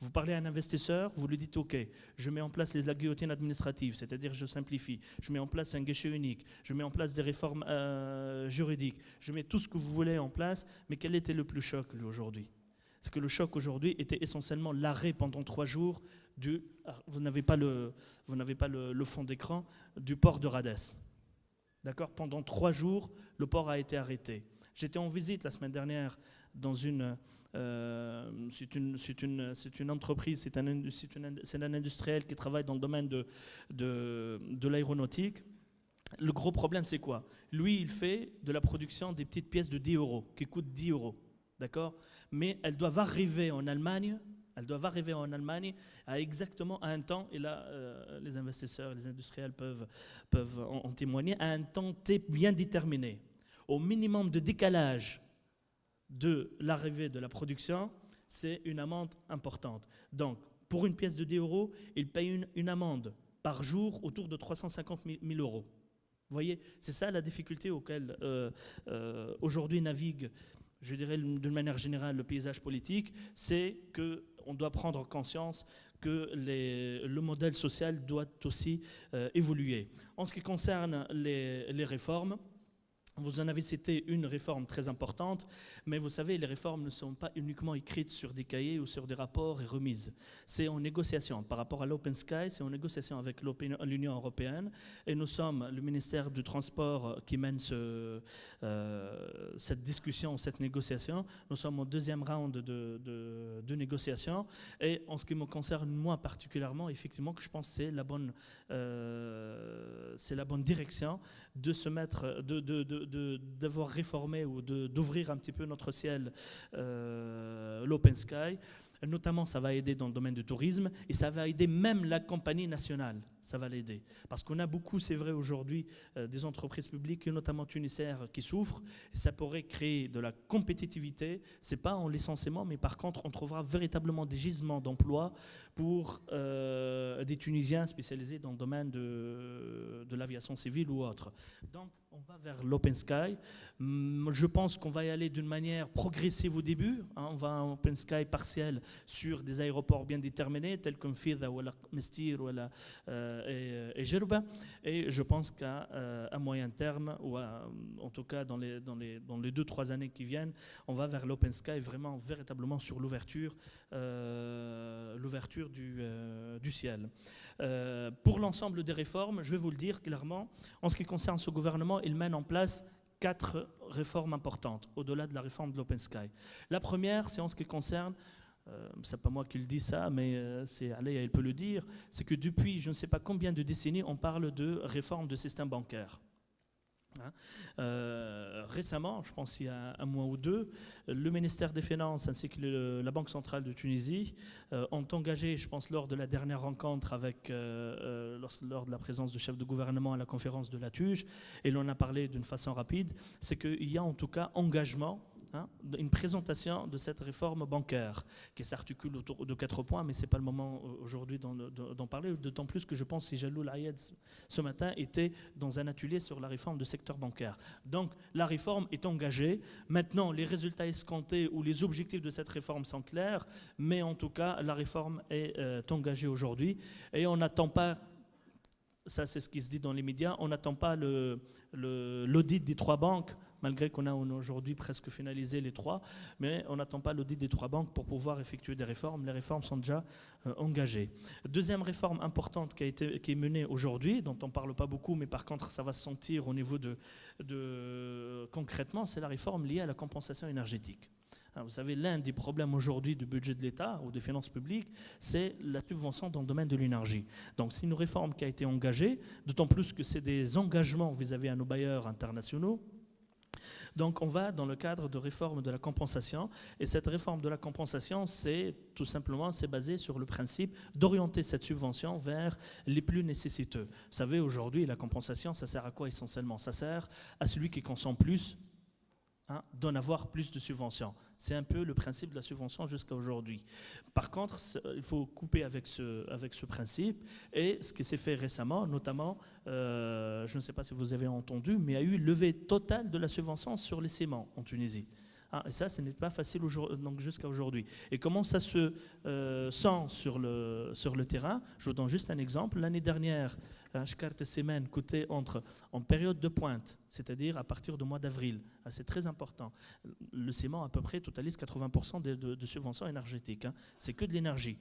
Speaker 3: Vous parlez à un investisseur, vous lui dites OK, je mets en place la guillotine administrative, c'est-à-dire je simplifie, je mets en place un guichet unique, je mets en place des réformes juridiques, je mets tout ce que vous voulez en place, mais quel était le plus choc aujourd'hui? C'est que le choc aujourd'hui était essentiellement l'arrêt pendant 3 jours vous n'avez pas le fond d'écran du port de Radès. D'accord? Pendant 3 jours, le port a été arrêté. J'étais en visite la semaine dernière dans c'est une entreprise, c'est un industriel qui travaille dans le domaine de l'aéronautique. Le gros problème, c'est quoi? Lui, il fait de la production des petites pièces de 10 € qui coûtent 10 €. D'accord? Mais elles doivent arriver en Allemagne à exactement à un temps, et là les investisseurs, les industriels peuvent en témoigner, à un temps bien déterminé. Au minimum de décalage de l'arrivée de la production, c'est une amende importante. Donc, pour une pièce de 10 €, il paye une amende par jour autour de 350 000 €. Vous voyez, c'est ça la difficulté auquel aujourd'hui navigue, je dirais d'une manière générale, le paysage politique, c'est qu'on doit prendre conscience que le modèle social doit aussi évoluer. En ce qui concerne les réformes, vous en avez cité une réforme très importante, mais vous savez, les réformes ne sont pas uniquement écrites sur des cahiers ou sur des rapports et remises. C'est en négociation. Par rapport à l'Open Sky, c'est en négociation avec l'Union européenne. Et nous sommes le ministère du Transport qui mène cette discussion, cette négociation. Nous sommes au 2e round de négociation. Et en ce qui me concerne, moi particulièrement, effectivement, que je pense que c'est la bonne direction de se mettre, d'avoir réformé ou d'ouvrir un petit peu notre ciel, l'Open Sky. Notamment, ça va aider dans le domaine du tourisme et ça va aider même la compagnie nationale. Ça va l'aider. Parce qu'on a beaucoup, c'est vrai, aujourd'hui, des entreprises publiques, notamment tunisiennes, qui souffrent. Et ça pourrait créer de la compétitivité. Ce n'est pas en licenciement, mais par contre, on trouvera véritablement des gisements d'emploi pour des Tunisiens spécialisés dans le domaine de l'aviation civile ou autre. Donc, on va vers l'Open Sky. Je pense qu'on va y aller d'une manière progressive au début. On va en Open Sky partiel sur des aéroports bien déterminés, tels que Mfida ou Mestir et Jerba. Et je pense qu'à moyen terme, ou en tout cas dans les 2-3 années qui viennent, on va vers l'Open Sky véritablement sur l'ouverture du ciel. Pour l'ensemble des réformes, je vais vous le dire clairement, en ce qui concerne ce gouvernement, il mène en place 4 réformes importantes, au-delà de la réforme de l'Open Sky. La première, c'est en ce qui concerne, c'est pas moi qui le dis ça, mais c'est Alaya, il peut le dire, c'est que depuis je ne sais pas combien de décennies, on parle de réforme de système bancaire. Récemment, je pense il y a 1 mois ou 2, le ministère des Finances ainsi que la Banque centrale de Tunisie ont engagé, je pense lors de la dernière rencontre lors de la présence du chef de gouvernement à la conférence de la TUJ, et l'on a parlé d'une façon rapide, c'est qu'il y a en tout cas engagement une présentation de cette réforme bancaire qui s'articule autour de 4 points, mais ce n'est pas le moment aujourd'hui d'en parler, d'autant plus que je pense que Jaloul Ayed ce matin était dans un atelier sur la réforme du secteur bancaire. Donc la réforme est engagée. Maintenant, les résultats escomptés ou les objectifs de cette réforme sont clairs, mais en tout cas, la réforme est engagée aujourd'hui et on n'attend pas. Ça, c'est ce qui se dit dans les médias. On n'attend pas l'audit des 3 banques, malgré qu'on a aujourd'hui presque finalisé les 3, mais on n'attend pas l'audit des 3 banques pour pouvoir effectuer des réformes. Les réformes sont déjà engagées. Deuxième réforme importante qui est menée aujourd'hui, dont on ne parle pas beaucoup, mais par contre, ça va se sentir au niveau concrètement, c'est la réforme liée à la compensation énergétique. Vous savez, l'un des problèmes aujourd'hui du budget de l'État ou des finances publiques, c'est la subvention dans le domaine de l'énergie. Donc c'est une réforme qui a été engagée, d'autant plus que c'est des engagements vis-à-vis à nos bailleurs internationaux. Donc on va dans le cadre de réforme de la compensation, et cette réforme de la compensation, c'est tout simplement basé sur le principe d'orienter cette subvention vers les plus nécessiteux. Vous savez, aujourd'hui, la compensation, ça sert à quoi essentiellement? Ça sert à celui qui consomme plus, d'en avoir plus de subventions. C'est un peu le principe de la subvention jusqu'à aujourd'hui. Par contre, il faut couper avec ce principe. Et ce qui s'est fait récemment, notamment, je ne sais pas si vous avez entendu, mais il y a eu levée totale de la subvention sur les ciments en Tunisie. Et ça, ce n'est pas facile donc jusqu'à aujourd'hui. Et comment ça se sent sur le terrain? Je vous donne juste un exemple. L'année dernière, un shkart semaine coûtait en période de pointe, c'est-à-dire à partir du mois d'avril. C'est très important. Le ciment, à peu près, totalise 80% de subventions énergétiques. C'est que de l'énergie.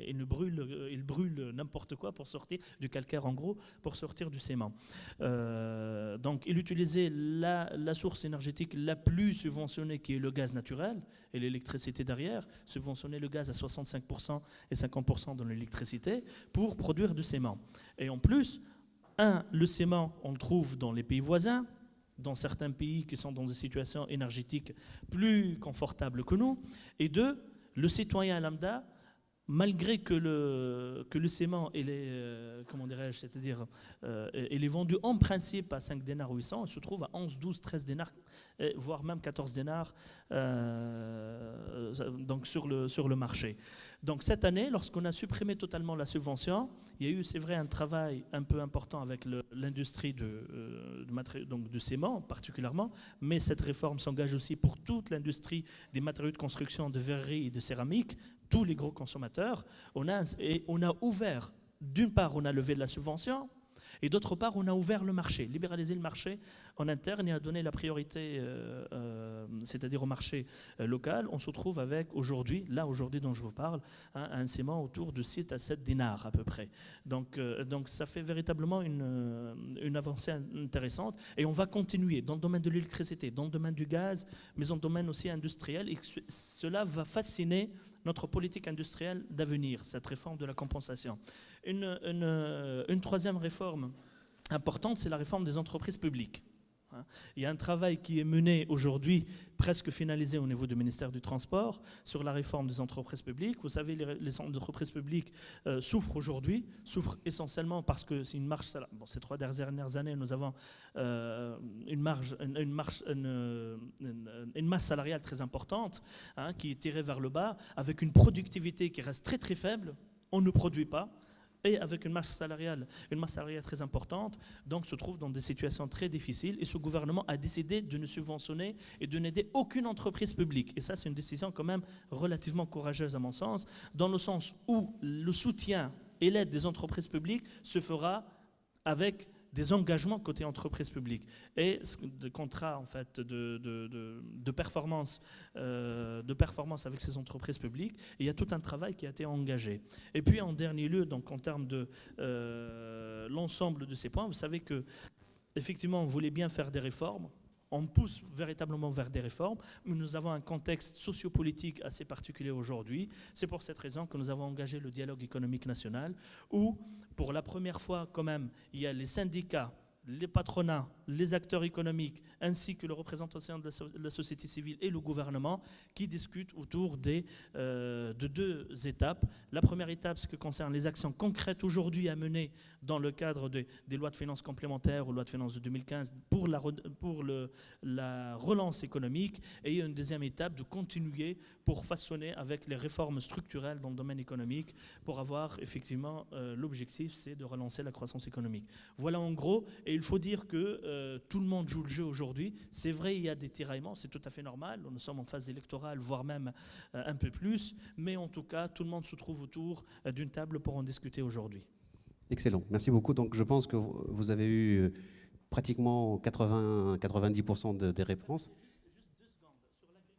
Speaker 3: Il brûle n'importe quoi pour sortir du calcaire, en gros, pour sortir du ciment. Donc, il utilisait la source énergétique la plus subventionnée, qui est le gaz naturel, et l'électricité derrière, subventionner le gaz à 65% et 50% dans l'électricité pour produire du ciment. Et en plus, le ciment, on le trouve dans les pays voisins, dans certains pays qui sont dans des situations énergétiques plus confortables que nous, et 2, le citoyen lambda, malgré que le ciment il est vendu en principe à 5 dinars 800, il se trouve à 11, 12, 13 dinars, voire même 14 dinars donc sur le marché. Donc cette année, lorsqu'on a supprimé totalement la subvention, il y a eu, c'est vrai, un travail un peu important avec l'industrie du ciment particulièrement, mais cette réforme s'engage aussi pour toute l'industrie des matériaux de construction, de verrerie et de céramique, tous les gros consommateurs. On a ouvert, d'une part, on a levé de la subvention, et d'autre part, on a ouvert le marché, libéralisé le marché en interne et a donné la priorité, c'est-à-dire au marché local. On se trouve avec aujourd'hui dont je vous parle, un ciment autour de 6 à 7 dinars à peu près. Donc ça fait véritablement une avancée intéressante. Et on va continuer dans le domaine de l'électricité, dans le domaine du gaz, mais dans le domaine aussi industriel. Et cela va fasciner notre politique industrielle d'avenir, cette réforme de la compensation. Une troisième réforme importante, c'est la réforme des entreprises publiques. Il y a un travail qui est mené aujourd'hui, presque finalisé au niveau du ministère du Transport, sur la réforme des entreprises publiques. Vous savez, les entreprises publiques souffrent aujourd'hui, souffrent essentiellement parce que c'est une marge salariale. Bon, ces 3 dernières années, nous avons une masse salariale très importante qui est tirée vers le bas, avec une productivité qui reste très très faible. On ne produit pas. Et avec une masse salariale très importante, donc se trouve dans des situations très difficiles. Et ce gouvernement a décidé de ne subventionner et de n'aider aucune entreprise publique. Et ça, c'est une décision quand même relativement courageuse à mon sens, dans le sens où le soutien et l'aide des entreprises publiques se fera avec des engagements côté entreprise publique et des contrats en fait de performance avec ces entreprises publiques. Et il y a tout un travail qui a été engagé. Et puis en dernier lieu, donc en termes de l'ensemble de ces points, vous savez que effectivement on voulait bien faire des réformes. On pousse véritablement vers des réformes, mais nous avons un contexte sociopolitique assez particulier aujourd'hui. C'est pour cette raison que nous avons engagé le dialogue économique national, où, pour la première fois quand même, il y a les syndicats les patronats, les acteurs économiques, ainsi que les représentants de la société civile et le gouvernement qui discutent autour de 2 étapes. La première étape, ce qui concerne les actions concrètes aujourd'hui à mener dans le cadre des lois de finances complémentaires ou lois de finances de 2015 pour la relance économique, et une deuxième étape de continuer pour façonner avec les réformes structurelles dans le domaine économique pour avoir effectivement l'objectif, c'est de relancer la croissance économique. Voilà en gros. Et il faut dire que tout le monde joue le jeu aujourd'hui. C'est vrai, il y a des tiraillements, c'est tout à fait normal. Nous sommes en phase électorale, voire même un peu plus. Mais en tout cas, tout le monde se trouve autour d'une table pour en discuter aujourd'hui.
Speaker 1: Excellent, merci beaucoup. Donc je pense que vous avez eu pratiquement 90% des réponses.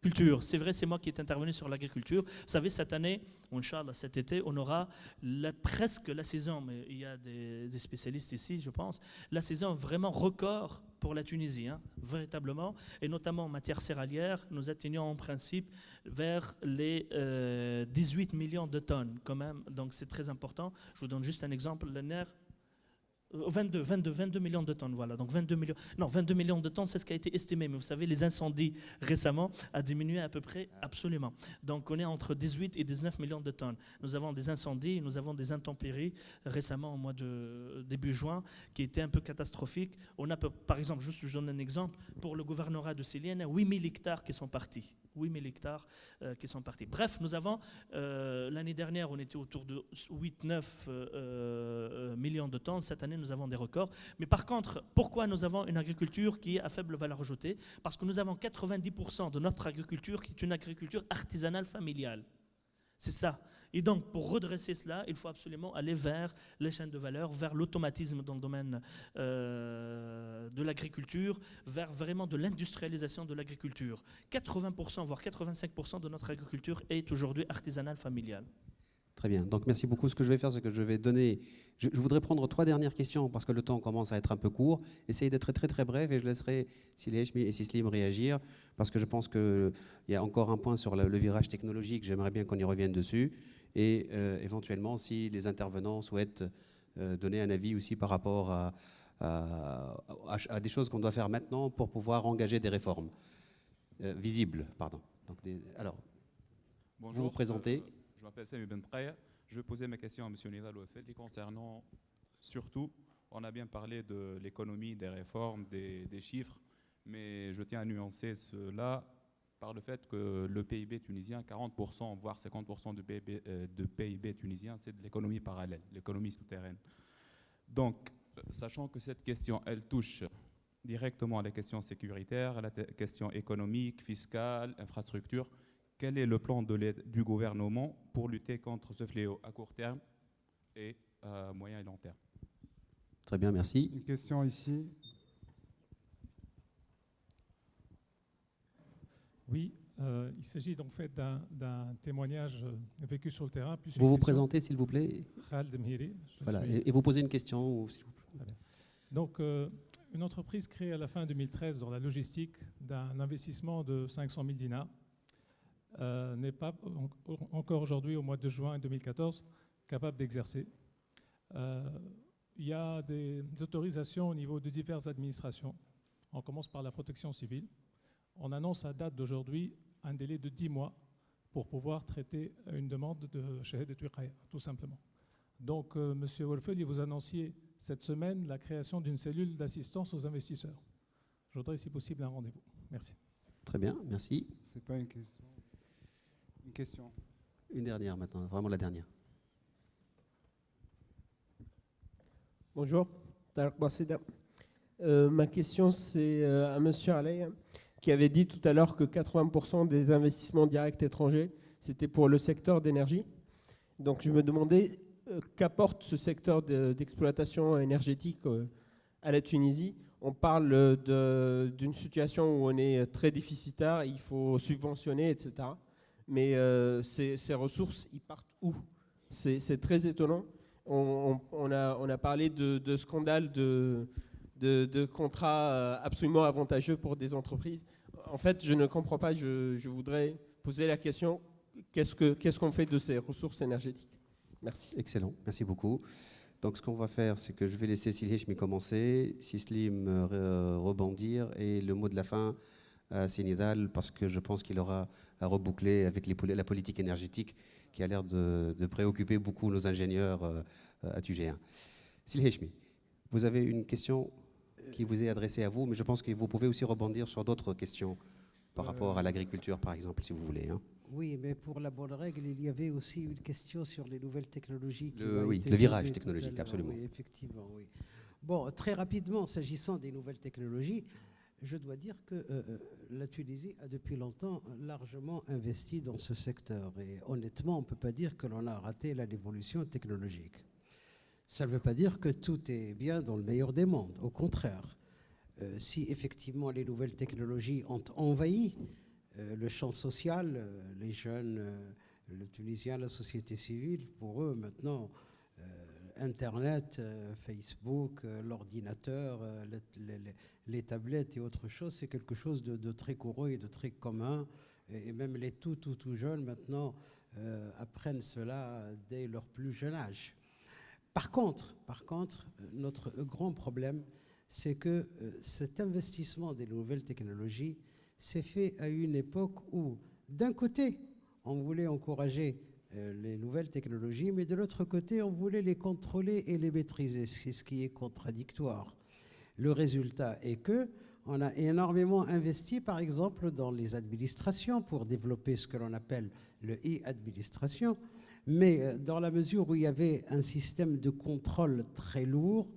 Speaker 3: Culture, c'est vrai, c'est moi qui est intervenu sur l'agriculture. Vous savez, cette année, Inch'Allah, cet été, on aura presque la saison, mais il y a des spécialistes ici, je pense, la saison vraiment record pour la Tunisie, hein, véritablement, et notamment en matière céréalière, nous atteignons en principe vers les 18 millions de tonnes quand même, donc c'est très important. Je vous donne juste un exemple, le nerf. 22 millions de tonnes, voilà. Donc 22 millions de tonnes, c'est ce qui a été estimé. Mais vous savez, les incendies récemment a diminué à peu près, absolument. Donc on est entre 18 et 19 millions de tonnes. Nous avons des incendies, nous avons des intempéries récemment au mois de début juin qui étaient un peu catastrophiques. On a, par exemple, juste je donne un exemple, pour le gouvernorat de Cilienne, 8000 hectares qui sont partis. 8000 hectares qui sont partis. Bref, nous avons, l'année dernière, on était autour de 8-9 millions de tonnes. Cette année, nous avons des records. Mais par contre, pourquoi nous avons une agriculture qui est à faible valeur ajoutée? Parce que nous avons 90% de notre agriculture qui est une agriculture artisanale familiale. C'est ça. Et donc, pour redresser cela, il faut absolument aller vers les chaînes de valeur, vers l'automatisme dans le domaine de l'agriculture, vers vraiment de l'industrialisation de l'agriculture. 80%, voire 85% de notre agriculture est aujourd'hui artisanale familiale.
Speaker 1: Très bien, donc merci beaucoup. Ce que je vais faire, c'est que je vais donner... Je voudrais prendre 3 dernières questions parce que le temps commence à être un peu court. Essayez d'être très très bref et je laisserai Silehmi et Sislim réagir parce que je pense qu'il y a encore un point sur le virage technologique. J'aimerais bien qu'on y revienne dessus et éventuellement si les intervenants souhaitent donner un avis aussi par rapport à des choses qu'on doit faire maintenant pour pouvoir engager des réformes visibles. Pardon. Donc alors, bonjour, vous vous présentez.
Speaker 10: Je m'appelle Sami Bentraya. Je vais poser ma question à M. Nidal Ouefeli concernant, surtout, on a bien parlé de l'économie, des réformes, des chiffres, mais je tiens à nuancer cela par le fait que le PIB tunisien, 40%, voire 50% de PIB tunisien, c'est de l'économie parallèle, l'économie souterraine. Donc, sachant que cette question, elle touche directement à la question sécuritaire, à la question économique, fiscale, infrastructure, quel est le plan du gouvernement pour lutter contre ce fléau à court terme et à moyen et long terme?
Speaker 1: Très bien, merci.
Speaker 11: Une question ici.
Speaker 12: Oui, il s'agit donc fait d'un témoignage vécu sur le terrain.
Speaker 1: Vous vous présentez, s'il vous plaît.
Speaker 12: Khaled Mhiri.
Speaker 1: Voilà, et vous posez une question, s'il vous plaît.
Speaker 12: Donc, une entreprise créée à la fin 2013 dans la logistique d'un investissement de 500 000 dinars n'est pas encore aujourd'hui, au mois de juin 2014, capable d'exercer. Il y a des autorisations au niveau de diverses administrations. On commence par la protection civile. On annonce à date d'aujourd'hui un délai de 10 mois pour pouvoir traiter une demande de Shahadat Wiqaya, tout simplement. Donc, M. Ouefeli, vous annonciez cette semaine la création d'une cellule d'assistance aux investisseurs. Je voudrais, si possible, un rendez-vous. Merci.
Speaker 1: Très bien, merci.
Speaker 11: C'est pas une question. Une question.
Speaker 1: Une dernière maintenant, vraiment la dernière.
Speaker 13: Bonjour, Tarek Bassida. Ma question, c'est à M. Alay, qui avait dit tout à l'heure que 80% des investissements directs étrangers, c'était pour le secteur d'énergie. Donc je me demandais qu'apporte ce secteur d'exploitation énergétique à la Tunisie. On parle d'une situation où on est très déficitaire, il faut subventionner, etc. Mais ces ressources, ils partent où? C'est très étonnant. On a parlé de scandales de contrats absolument avantageux pour des entreprises. En fait, je ne comprends pas. Je voudrais poser la question, qu'est-ce qu'on fait de ces ressources énergétiques? Merci.
Speaker 1: Excellent, merci beaucoup. Donc ce qu'on va faire, c'est que je vais laisser Silheshmi commencer, Sislim rebondir, et le mot de la fin à Sénédal, parce que je pense qu'il aura à reboucler avec la politique énergétique qui a l'air de préoccuper beaucoup nos ingénieurs à TUG1. Silheshmi, vous avez une question qui vous est adressée à vous, mais je pense que vous pouvez aussi rebondir sur d'autres questions par rapport à l'agriculture, par exemple, si vous voulez. Hein.
Speaker 4: Oui, mais pour la bonne règle, il y avait aussi une question sur les nouvelles technologies.
Speaker 1: Oui, le virage technologique, absolument.
Speaker 4: Oui, effectivement, oui. Bon, très rapidement, s'agissant des nouvelles technologies, je dois dire que la Tunisie a depuis longtemps largement investi dans ce secteur. Et honnêtement, on ne peut pas dire que l'on a raté la révolution technologique. Ça ne veut pas dire que tout est bien dans le meilleur des mondes. Au contraire, si effectivement les nouvelles technologies ont envahi le champ social, les jeunes, le Tunisien, la société civile, pour eux maintenant, Internet, Facebook, l'ordinateur, les tablettes et autre chose, c'est quelque chose de très courant et de très commun. Et même les tout jeunes maintenant apprennent cela dès leur plus jeune âge. Par contre, notre grand problème, c'est que cet investissement des nouvelles technologies s'est fait à une époque où, d'un côté, on voulait encourager les nouvelles technologies, mais de l'autre côté, on voulait les contrôler et les maîtriser, ce qui est contradictoire. Le résultat est que on a énormément investi, par exemple, dans les administrations pour développer ce que l'on appelle le e-administration, mais dans la mesure où il y avait un système de contrôle très lourd,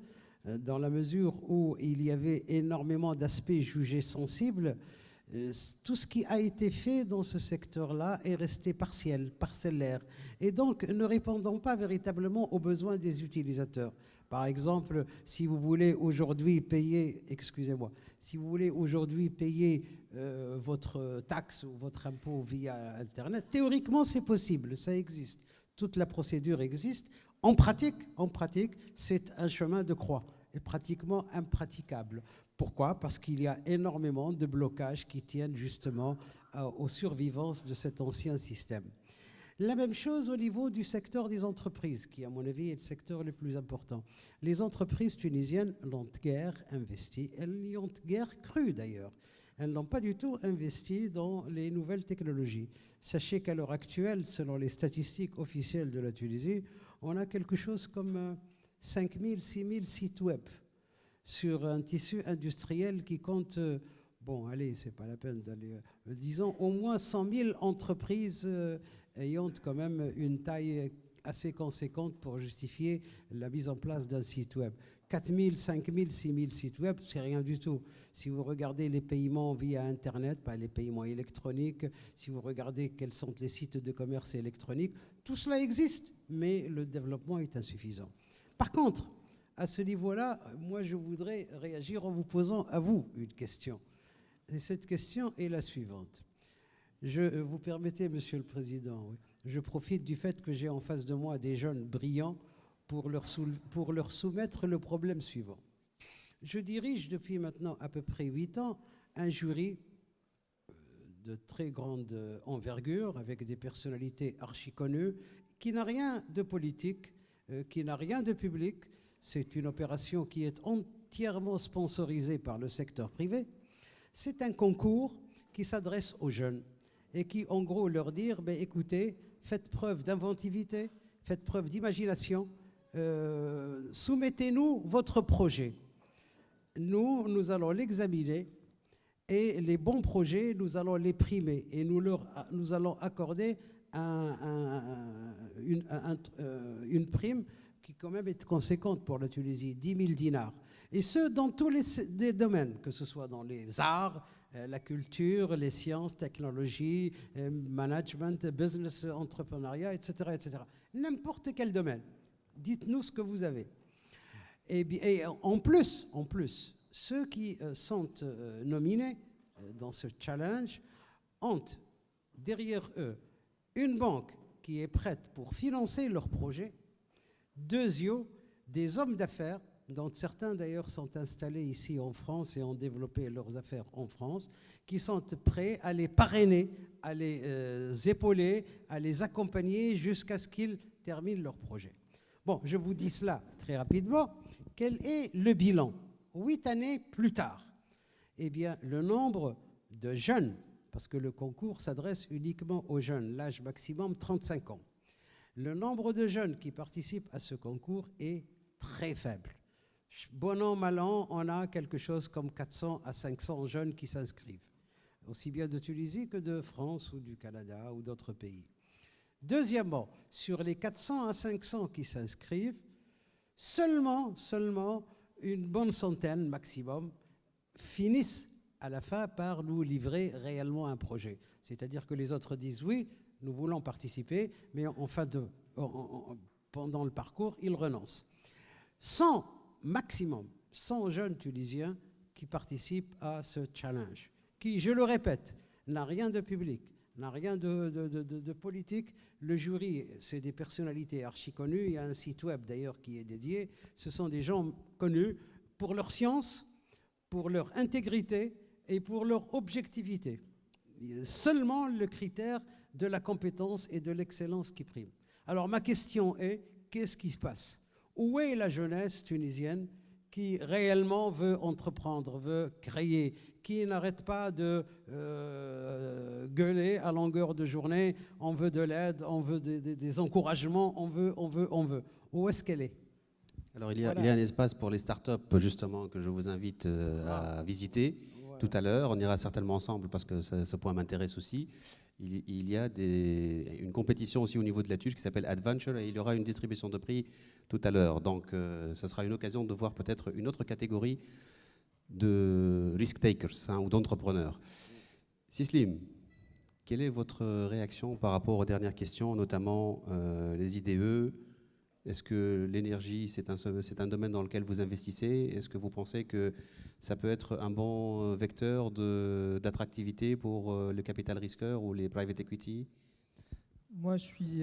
Speaker 4: dans la mesure où il y avait énormément d'aspects jugés sensibles, tout ce qui a été fait dans ce secteur-là est resté parcellaire, et donc ne répondant pas véritablement aux besoins des utilisateurs. Par exemple, si vous voulez aujourd'hui payer, votre taxe ou votre impôt via Internet, théoriquement c'est possible, ça existe, toute la procédure existe. En pratique, c'est un chemin de croix et pratiquement impraticable. Pourquoi ? Parce qu'il y a énormément de blocages qui tiennent justement aux survivances de cet ancien système. La même chose au niveau du secteur des entreprises, qui à mon avis est le secteur le plus important. Les entreprises tunisiennes n'ont guère investi, elles n'y ont guère cru d'ailleurs. Elles n'ont pas du tout investi dans les nouvelles technologies. Sachez qu'à l'heure actuelle, selon les statistiques officielles de la Tunisie, on a quelque chose comme 5 000, 6 000 sites web sur un tissu industriel qui compte, c'est pas la peine d'aller, disons, au moins 100 000 entreprises ayant quand même une taille assez conséquente pour justifier la mise en place d'un site web. 4 000, 5 000, 6 000 sites web, c'est rien du tout. Si vous regardez les paiements via Internet, pas les paiements électroniques, si vous regardez quels sont les sites de commerce électronique, tout cela existe, mais le développement est insuffisant. Par contre, à ce niveau-là, moi je voudrais réagir en vous posant à vous une question. Et cette question est la suivante. Vous permettez, Monsieur le Président, je profite du fait que j'ai en face de moi des jeunes brillants pour leur soumettre le problème suivant. Je dirige depuis maintenant à peu près 8 ans un jury de très grande envergure avec des personnalités archi-connues qui n'a rien de politique, qui n'a rien de public. C'est une opération qui est entièrement sponsorisée par le secteur privé. C'est un concours qui s'adresse aux jeunes et qui, en gros, leur dire, écoutez, faites preuve d'inventivité, faites preuve d'imagination, soumettez-nous votre projet. Nous allons l'examiner et les bons projets, nous allons les primer et nous allons accorder une prime qui quand même est conséquente pour la Tunisie, 10 000 dinars. Et ce, dans tous les domaines, que ce soit dans les arts, la culture, les sciences, technologie, management, business, entrepreneuriat, etc., etc. N'importe quel domaine. Dites-nous ce que vous avez. Et en plus, ceux qui sont nominés dans ce challenge ont derrière eux une banque qui est prête pour financer leur projet, des hommes d'affaires, dont certains d'ailleurs sont installés ici en France et ont développé leurs affaires en France, qui sont prêts à les parrainer, à les épauler, à les accompagner jusqu'à ce qu'ils terminent leur projet. Bon, je vous dis cela très rapidement. Quel est le bilan 8 années plus tard? Eh bien, le nombre de jeunes, parce que le concours s'adresse uniquement aux jeunes, l'âge maximum 35 ans. Le nombre de jeunes qui participent à ce concours est très faible. Bon an, mal an, on a quelque chose comme 400 à 500 jeunes qui s'inscrivent, aussi bien de Tunisie que de France ou du Canada ou d'autres pays. Deuxièmement, sur les 400 à 500 qui s'inscrivent, seulement une bonne centaine maximum finissent à la fin par nous livrer réellement un projet. C'est-à-dire que les autres disent oui, nous voulons participer, mais pendant le parcours, ils renoncent. 100 maximum, 100 jeunes Tunisiens qui participent à ce challenge, qui, je le répète, n'a rien de public, n'a rien de politique. Le jury, c'est des personnalités archi connues. Il y a un site web d'ailleurs qui est dédié. Ce sont des gens connus pour leur science, pour leur intégrité et pour leur objectivité. Seulement le critère de la compétence et de l'excellence qui prime. Alors ma question est, qu'est-ce qui se passe? Où est la jeunesse tunisienne qui réellement veut entreprendre, veut créer, qui n'arrête pas de gueuler à longueur de journée, on veut de l'aide, on veut des encouragements, on veut. Où est-ce qu'elle est?
Speaker 1: Alors il y a un espace pour les startups justement que je vous invite à visiter tout à l'heure. On ira certainement ensemble parce que ce point m'intéresse aussi. Il y a une compétition aussi au niveau de la TUJ qui s'appelle Adventure et il y aura une distribution de prix tout à l'heure. Donc ce sera une occasion de voir peut-être une autre catégorie de risk-takers ou d'entrepreneurs. Sislim, quelle est votre réaction par rapport aux dernières questions, notamment les IDE? Est-ce que l'énergie, c'est un domaine dans lequel vous investissez? Est-ce que vous pensez que ça peut être un bon vecteur d'attractivité pour le capital risqueur ou les private equity?
Speaker 2: Moi, je suis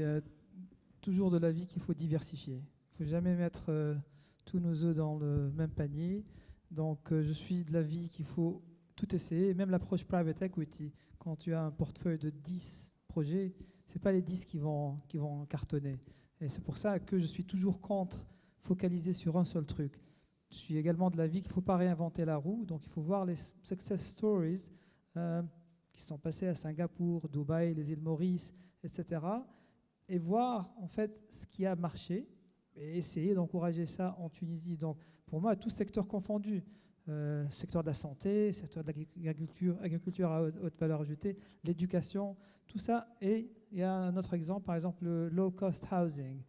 Speaker 2: toujours de l'avis qu'il faut diversifier. Il ne faut jamais mettre tous nos œufs dans le même panier. Donc, je suis de l'avis qu'il faut tout essayer. Même l'approche private equity, quand tu as un portefeuille de 10 projets, ce n'est pas les 10 qui vont cartonner. Et c'est pour ça que je suis toujours contre focaliser sur un seul truc. Je suis également de l'avis qu'il ne faut pas réinventer la roue. Donc, il faut voir les success stories qui sont passés à Singapour, Dubaï, les îles Maurice, etc. Et voir en fait ce qui a marché et essayer d'encourager ça en Tunisie. Donc, pour moi, tout secteur confondu, secteur de la santé, secteur de l'agriculture, agriculture à haute valeur ajoutée, l'éducation, tout ça. Et il y a un autre exemple, par exemple le low-cost housing.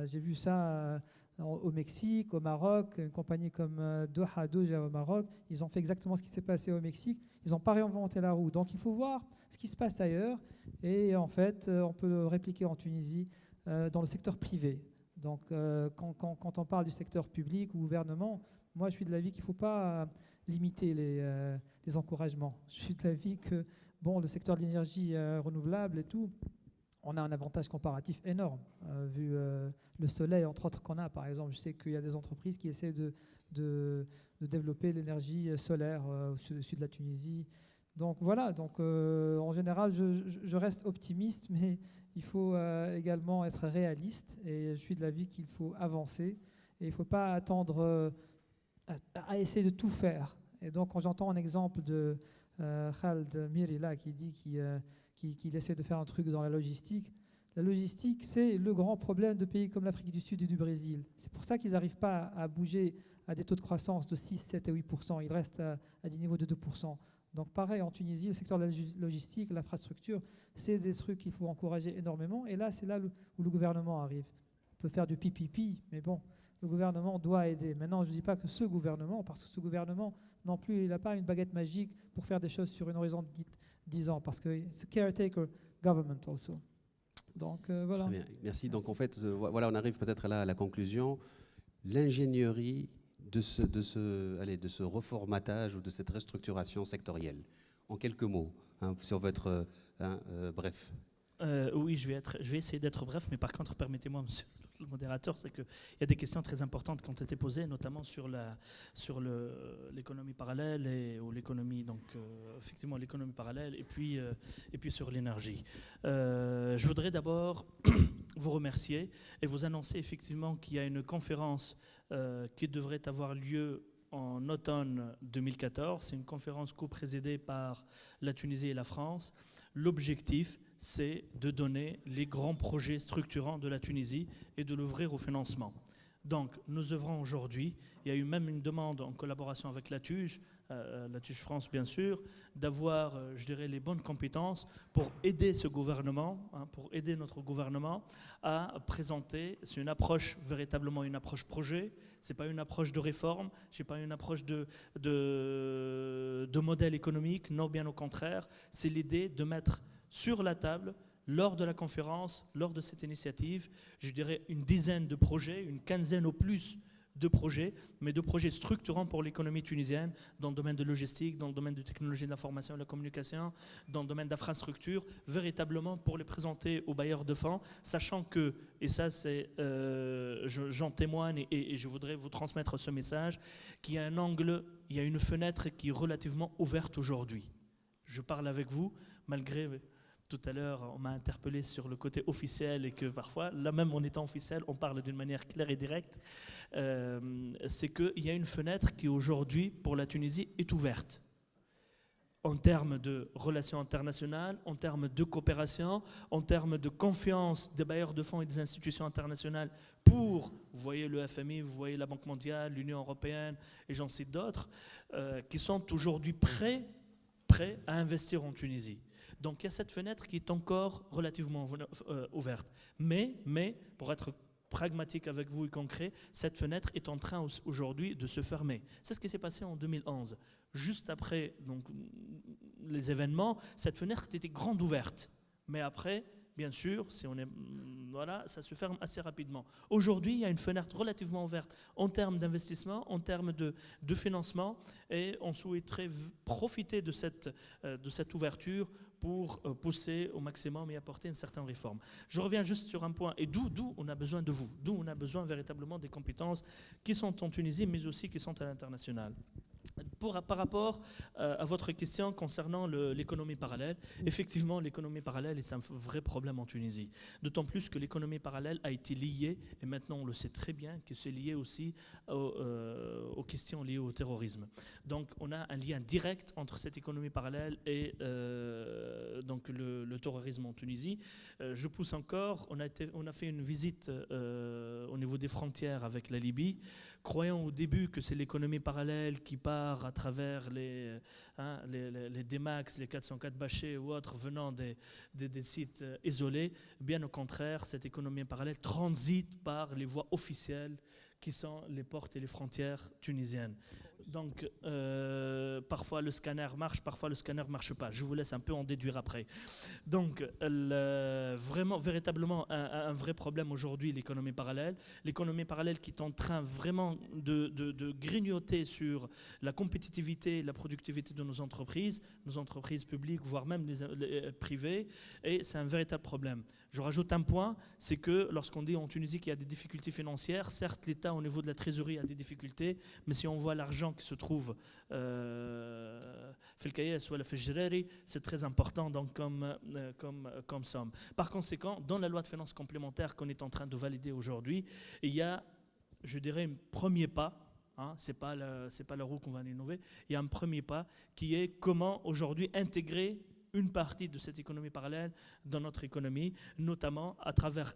Speaker 2: J'ai vu ça au Mexique, au Maroc, une compagnie comme Doha au Maroc, ils ont fait exactement ce qui s'est passé au Mexique. Ils n'ont pas réinventé la roue. Donc il faut voir ce qui se passe ailleurs. Et en fait, on peut le répliquer en Tunisie dans le secteur privé. Donc quand on parle du secteur public ou gouvernement, moi je suis de l'avis qu'il ne faut pas limiter les encouragements. Je suis de l'avis que le secteur de l'énergie renouvelable et tout, on a un avantage comparatif énorme, vu le soleil, entre autres, qu'on a. Par exemple, je sais qu'il y a des entreprises qui essaient de développer l'énergie solaire au sud de la Tunisie. Donc voilà, en général, je reste optimiste, mais il faut également être réaliste. Et je suis de l'avis qu'il faut avancer. Et il ne faut pas attendre à essayer de tout faire. Et donc, quand j'entends un exemple de Khaled Miri là, qui dit qu'il essaie de faire un truc dans la logistique, c'est le grand problème de pays comme l'Afrique du Sud et du Brésil. C'est pour ça qu'ils n'arrivent pas à bouger à des taux de croissance de 6, 7 et 8%. Ils restent à des niveaux de 2%. Donc pareil, en Tunisie, le secteur de la logistique, l'infrastructure, c'est des trucs qu'il faut encourager énormément. Et là, c'est là où le gouvernement arrive. On peut faire du PPP, mais bon, le gouvernement doit aider. Maintenant, je ne dis pas que ce gouvernement, parce que ce gouvernement, non plus, il n'a pas une baguette magique pour faire des choses sur une horizon de 10 ans, parce que c'est caretaker government also. Donc voilà.
Speaker 1: Très bien, merci. Donc en fait, voilà, on arrive peut-être là à la conclusion. L'ingénierie de ce reformatage ou de cette restructuration sectorielle, en quelques mots, si on veut être bref.
Speaker 3: Oui, je vais essayer d'être bref, mais par contre, permettez-moi, monsieur le modérateur, c'est qu'il y a des questions très importantes qui ont été posées, notamment sur l'économie parallèle ou l'économie, donc effectivement l'économie parallèle, et puis sur l'énergie. Je voudrais d'abord vous remercier et vous annoncer effectivement qu'il y a une conférence qui devrait avoir lieu en automne 2014. C'est une conférence co-présidée par la Tunisie et la France. L'objectif, c'est de donner les grands projets structurants de la Tunisie et de l'ouvrir au financement. Donc, nous œuvrons aujourd'hui. Il y a eu même une demande en collaboration avec la TUJ France bien sûr, d'avoir, je dirais, les bonnes compétences pour aider ce gouvernement, pour aider notre gouvernement à présenter. C'est une approche, véritablement une approche projet. C'est pas une approche de réforme, c'est pas une approche de modèle économique. Non, bien au contraire, c'est l'idée de mettre sur la table, lors de la conférence, lors de cette initiative, je dirais une dizaine de projets, une quinzaine au plus de projets, mais de projets structurants pour l'économie tunisienne dans le domaine de logistique, dans le domaine de technologie de l'information et de la communication, dans le domaine d'infrastructure, véritablement pour les présenter aux bailleurs de fonds, sachant que, et ça c'est, j'en témoigne et je voudrais vous transmettre ce message, qu'il y a un angle, il y a une fenêtre qui est relativement ouverte aujourd'hui. Je parle avec vous, malgré... Tout à l'heure, on m'a interpellé sur le côté officiel et que parfois, là même en étant officiel, on parle d'une manière claire et directe. C'est qu'il y a une fenêtre qui aujourd'hui, pour la Tunisie, est ouverte. En termes de relations internationales, en termes de coopération, en termes de confiance des bailleurs de fonds et des institutions internationales pour, vous voyez le FMI, vous voyez la Banque mondiale, l'Union européenne et j'en cite d'autres, qui sont aujourd'hui prêts à investir en Tunisie. Donc il y a cette fenêtre qui est encore relativement ouverte. Mais, pour être pragmatique avec vous et concret, cette fenêtre est en train aujourd'hui de se fermer. C'est ce qui s'est passé en 2011. Juste après donc, les événements, cette fenêtre était grande ouverte. Mais après, bien sûr, si on est, voilà, ça se ferme assez rapidement. Aujourd'hui, il y a une fenêtre relativement ouverte en termes d'investissement, en termes de financement, et on souhaiterait profiter de cette ouverture pour pousser au maximum et apporter une certaine réforme. Je reviens juste sur un point, et d'où on a besoin de vous, d'où on a besoin véritablement des compétences qui sont en Tunisie, mais aussi qui sont à l'international. Par rapport à votre question concernant l'économie parallèle, effectivement, l'économie parallèle est un vrai problème en Tunisie. D'autant plus que l'économie parallèle a été liée, et maintenant on le sait très bien, que c'est lié aussi aux questions liées au terrorisme. Donc on a un lien direct entre cette économie parallèle et donc le terrorisme en Tunisie. Je pousse encore, on a fait une visite au niveau des frontières avec la Libye, croyant au début que c'est l'économie parallèle qui part à travers les DMAX, les 404 bâchés ou autres venant des sites isolés. Bien au contraire, cette économie parallèle transite par les voies officielles qui sont les portes et les frontières tunisiennes. Donc, parfois le scanner marche, parfois le scanner ne marche pas. Je vous laisse un peu en déduire après. Donc, véritablement, un vrai problème aujourd'hui, l'économie parallèle. L'économie parallèle qui est en train vraiment de grignoter sur la compétitivité et la productivité de nos entreprises publiques, voire même les privées. Et c'est un véritable problème. Je rajoute un point, c'est que lorsqu'on dit en Tunisie qu'il y a des difficultés financières, certes l'État au niveau de la trésorerie a des difficultés, mais si on voit l'argent qui se trouve c'est très important donc, comme somme. Par conséquent, dans la loi de finances complémentaire qu'on est en train de valider aujourd'hui, il y a, je dirais, un premier pas. C'est pas la roue qu'on va innover. Il y a un premier pas qui est comment aujourd'hui intégrer une partie de cette économie parallèle dans notre économie, notamment à travers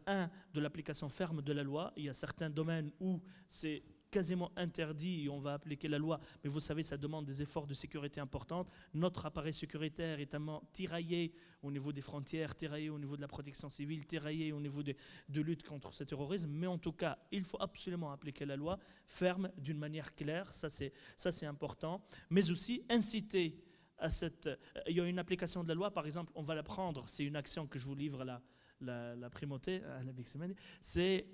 Speaker 3: de l'application ferme de la loi. Il y a certains domaines où c'est quasiment interdit et on va appliquer la loi, mais vous savez, ça demande des efforts de sécurité importants. Notre appareil sécuritaire est tellement tiraillé au niveau des frontières, tiraillé au niveau de la protection civile, tiraillé au niveau de lutte contre ce terrorisme, mais en tout cas, il faut absolument appliquer la loi ferme d'une manière claire, ça c'est important, mais aussi inciter il y a une application de la loi, par exemple, on va la prendre, c'est une action que je vous livre la primauté, c'est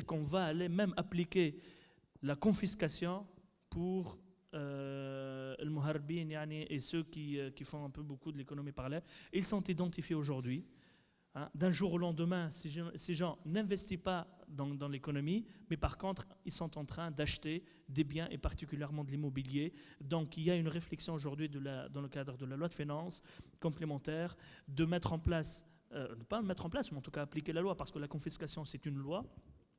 Speaker 3: qu'on va aller même appliquer la confiscation pour le muharbin et ceux qui font un peu beaucoup de l'économie parallèle. Ils sont identifiés aujourd'hui. D'un jour au lendemain, ces gens n'investissent pas dans l'économie, mais par contre, ils sont en train d'acheter des biens et particulièrement de l'immobilier. Donc, il y a une réflexion aujourd'hui dans le cadre de la loi de finances complémentaire de mettre en place ne pas mettre en place, mais en tout cas appliquer la loi, parce que la confiscation, c'est une loi,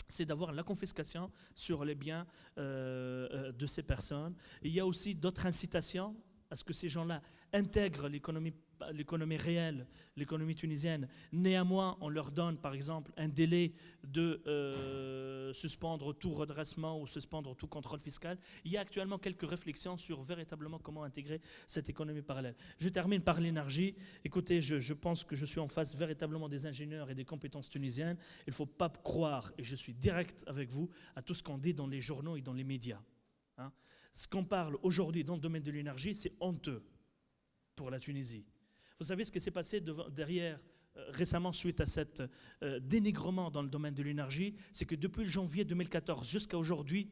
Speaker 3: c'est d'avoir la confiscation sur les biens de ces personnes. Et il y a aussi d'autres incitations à ce que ces gens-là intègrent l'économie réelle, l'économie tunisienne. Néanmoins, on leur donne, par exemple, un délai de suspendre tout redressement ou suspendre tout contrôle fiscal. Il y a actuellement quelques réflexions sur véritablement comment intégrer cette économie parallèle. Je termine par l'énergie. Écoutez, je pense que je suis en face véritablement des ingénieurs et des compétences tunisiennes. Il ne faut pas croire, et je suis direct avec vous, à tout ce qu'on dit dans les journaux et dans les médias. Hein. Ce qu'on parle aujourd'hui dans le domaine de l'énergie, c'est honteux pour la Tunisie. Vous savez ce qui s'est passé derrière récemment suite à cet dénigrement dans le domaine de l'énergie, c'est que depuis janvier 2014 jusqu'à aujourd'hui,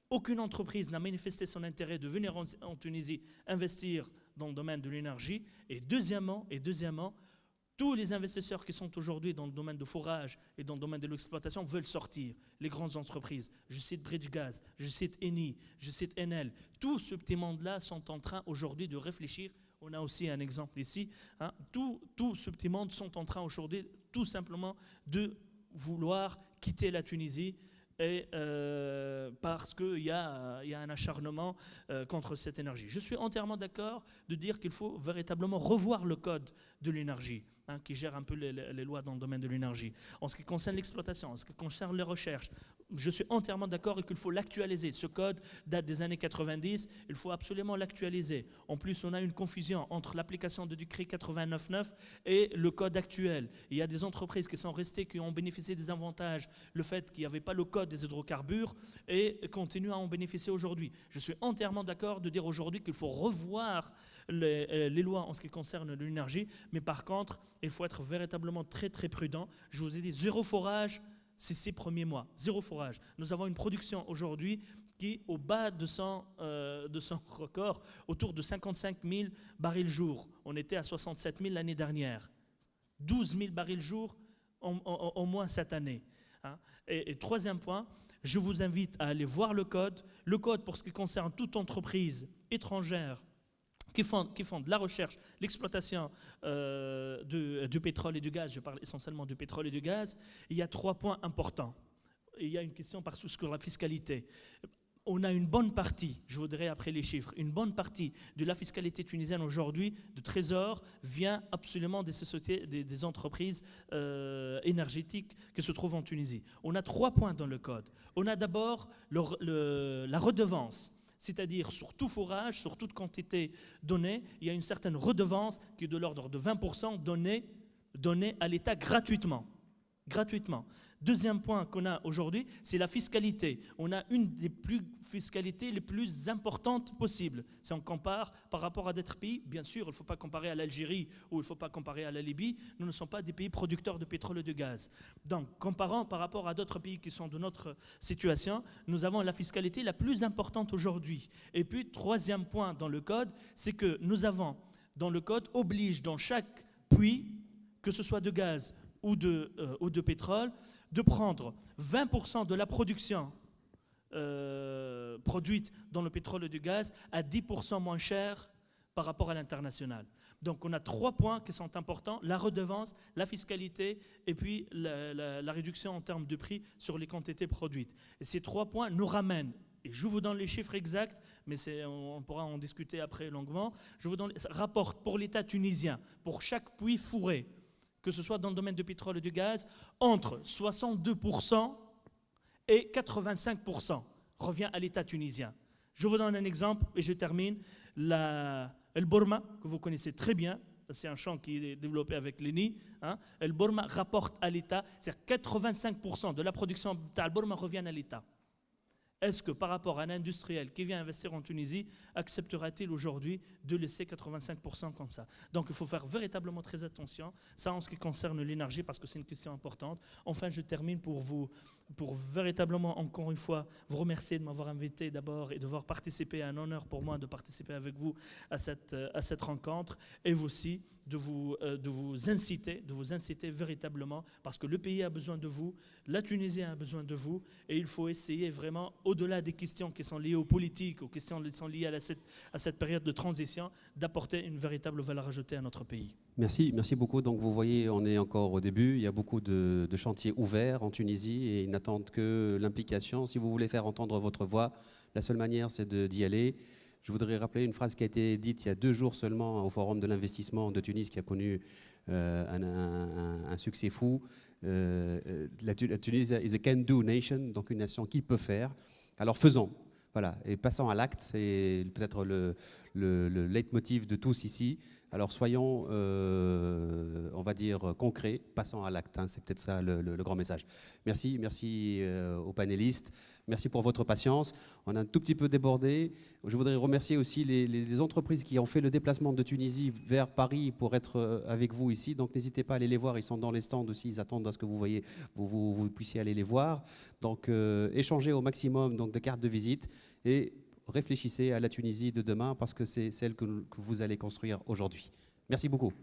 Speaker 3: aucune entreprise n'a manifesté son intérêt de venir en Tunisie investir dans le domaine de l'énergie. Et deuxièmement, tous les investisseurs qui sont aujourd'hui dans le domaine de forage et dans le domaine de l'exploitation veulent sortir. Les grandes entreprises, je cite Bridgegaz, je cite Eni, je cite Enel, tous ce petit monde-là sont en train aujourd'hui de réfléchir. On a aussi un exemple ici. Hein, tout ce petit monde sont en train aujourd'hui tout simplement de vouloir quitter la Tunisie. Et parce qu'il y a un acharnement contre cette énergie. Je suis entièrement d'accord de dire qu'il faut véritablement revoir le code de l'énergie, hein, qui gère un peu les lois dans le domaine de l'énergie. En ce qui concerne l'exploitation, en ce qui concerne les recherches, je suis entièrement d'accord qu'il faut l'actualiser. Ce code date des années 90, il faut absolument l'actualiser. En plus, on a une confusion entre l'application de décret 89.9 et le code actuel. Il y a des entreprises qui sont restées, qui ont bénéficié des avantages, le fait qu'il n'y avait pas le code des hydrocarbures, et continuent à en bénéficier aujourd'hui. Je suis entièrement d'accord de dire aujourd'hui qu'il faut revoir les lois en ce qui concerne l'énergie, mais par contre, il faut être véritablement très très prudent. Je vous ai dit, zéro forage ces 6 premiers mois, zéro forage. Nous avons une production aujourd'hui qui est au bas de son record, autour de 55 000 barils jour. On était à 67 000 l'année dernière. 12 000 barils jour au moins cette année. Hein. Et troisième point, je vous invite à aller voir le code. Le code pour ce qui concerne toute entreprise étrangère qui font de la recherche, l'exploitation du pétrole et du gaz, je parle essentiellement du pétrole et du gaz, il y a 3 points importants. Il y a une question sur la fiscalité. On a une bonne partie, je voudrais après les chiffres, une bonne partie de la fiscalité tunisienne aujourd'hui, de trésor, vient absolument des sociétés, des entreprises énergétiques qui se trouvent en Tunisie. On a 3 points dans le code. On a d'abord la redevance. C'est-à-dire sur tout forage, sur toute quantité donnée, il y a une certaine redevance qui est de l'ordre de 20% donnée à l'État gratuitement. Deuxième point qu'on a aujourd'hui, c'est la fiscalité. On a une des fiscalités les plus importantes possibles. Si on compare par rapport à d'autres pays, bien sûr, il ne faut pas comparer à l'Algérie ou il ne faut pas comparer à la Libye. Nous ne sommes pas des pays producteurs de pétrole et de gaz. Donc, comparant par rapport à d'autres pays qui sont de notre situation, nous avons la fiscalité la plus importante aujourd'hui. Et puis, troisième point dans le code, c'est que nous avons, dans le code, oblige dans chaque puits, que ce soit de gaz ou de pétrole, de prendre 20% de la production produite dans le pétrole et le gaz à 10% moins cher par rapport à l'international. Donc on a 3 points qui sont importants, la redevance, la fiscalité et puis la réduction en termes de prix sur les quantités produites. Et ces 3 points nous ramènent, et je vous donne les chiffres exacts, mais on pourra en discuter après longuement, je vous donne, ça rapporte pour l'État tunisien, pour chaque puits fourré, que ce soit dans le domaine du pétrole et du gaz, entre 62% et 85% revient à l'État tunisien. Je vous donne un exemple et je termine. El Borma, que vous connaissez très bien, c'est un champ qui est développé avec l'ENI. Hein, El Borma rapporte à l'État, c'est-à-dire 85% de la production d'El Borma revient à l'État. Est-ce que par rapport à un industriel qui vient investir en Tunisie, acceptera-t-il aujourd'hui de laisser 85% comme ça? Donc il faut faire véritablement très attention, ça en ce qui concerne l'énergie, parce que c'est une question importante. Enfin, je termine pour véritablement, encore une fois, vous remercier de m'avoir invité d'abord et de voir participer, un honneur pour moi de participer avec vous à cette rencontre, et vous aussi de vous inciter véritablement, parce que le pays a besoin de vous, la Tunisie a besoin de vous, et il faut essayer vraiment, au-delà des questions qui sont liées aux politiques, aux questions qui sont liées à cette période de transition, d'apporter une véritable valeur ajoutée à notre pays.
Speaker 1: Merci beaucoup. Donc vous voyez, on est encore au début. Il y a beaucoup de chantiers ouverts en Tunisie et ils n'attendent que l'implication. Si vous voulez faire entendre votre voix, la seule manière, c'est d'y aller. Je voudrais rappeler une phrase qui a été dite il y a 2 jours seulement au Forum de l'investissement de Tunis, qui a connu un succès fou. La Tunisie is a can-do nation, donc une nation qui peut faire. Alors faisons. Voilà, et passons à l'acte, c'est peut-être le leitmotiv de tous ici. Alors soyons, on va dire, concrets, passons à l'acte, hein, c'est peut-être ça le grand message. Merci aux panélistes, merci pour votre patience. On a un tout petit peu débordé. Je voudrais remercier aussi les entreprises qui ont fait le déplacement de Tunisie vers Paris pour être avec vous ici. Donc n'hésitez pas à aller les voir, ils sont dans les stands aussi, ils attendent à ce que vous puissiez aller les voir. Donc échangez au maximum donc, de cartes de visite et réfléchissez à la Tunisie de demain parce que c'est celle que vous allez construire aujourd'hui. Merci beaucoup.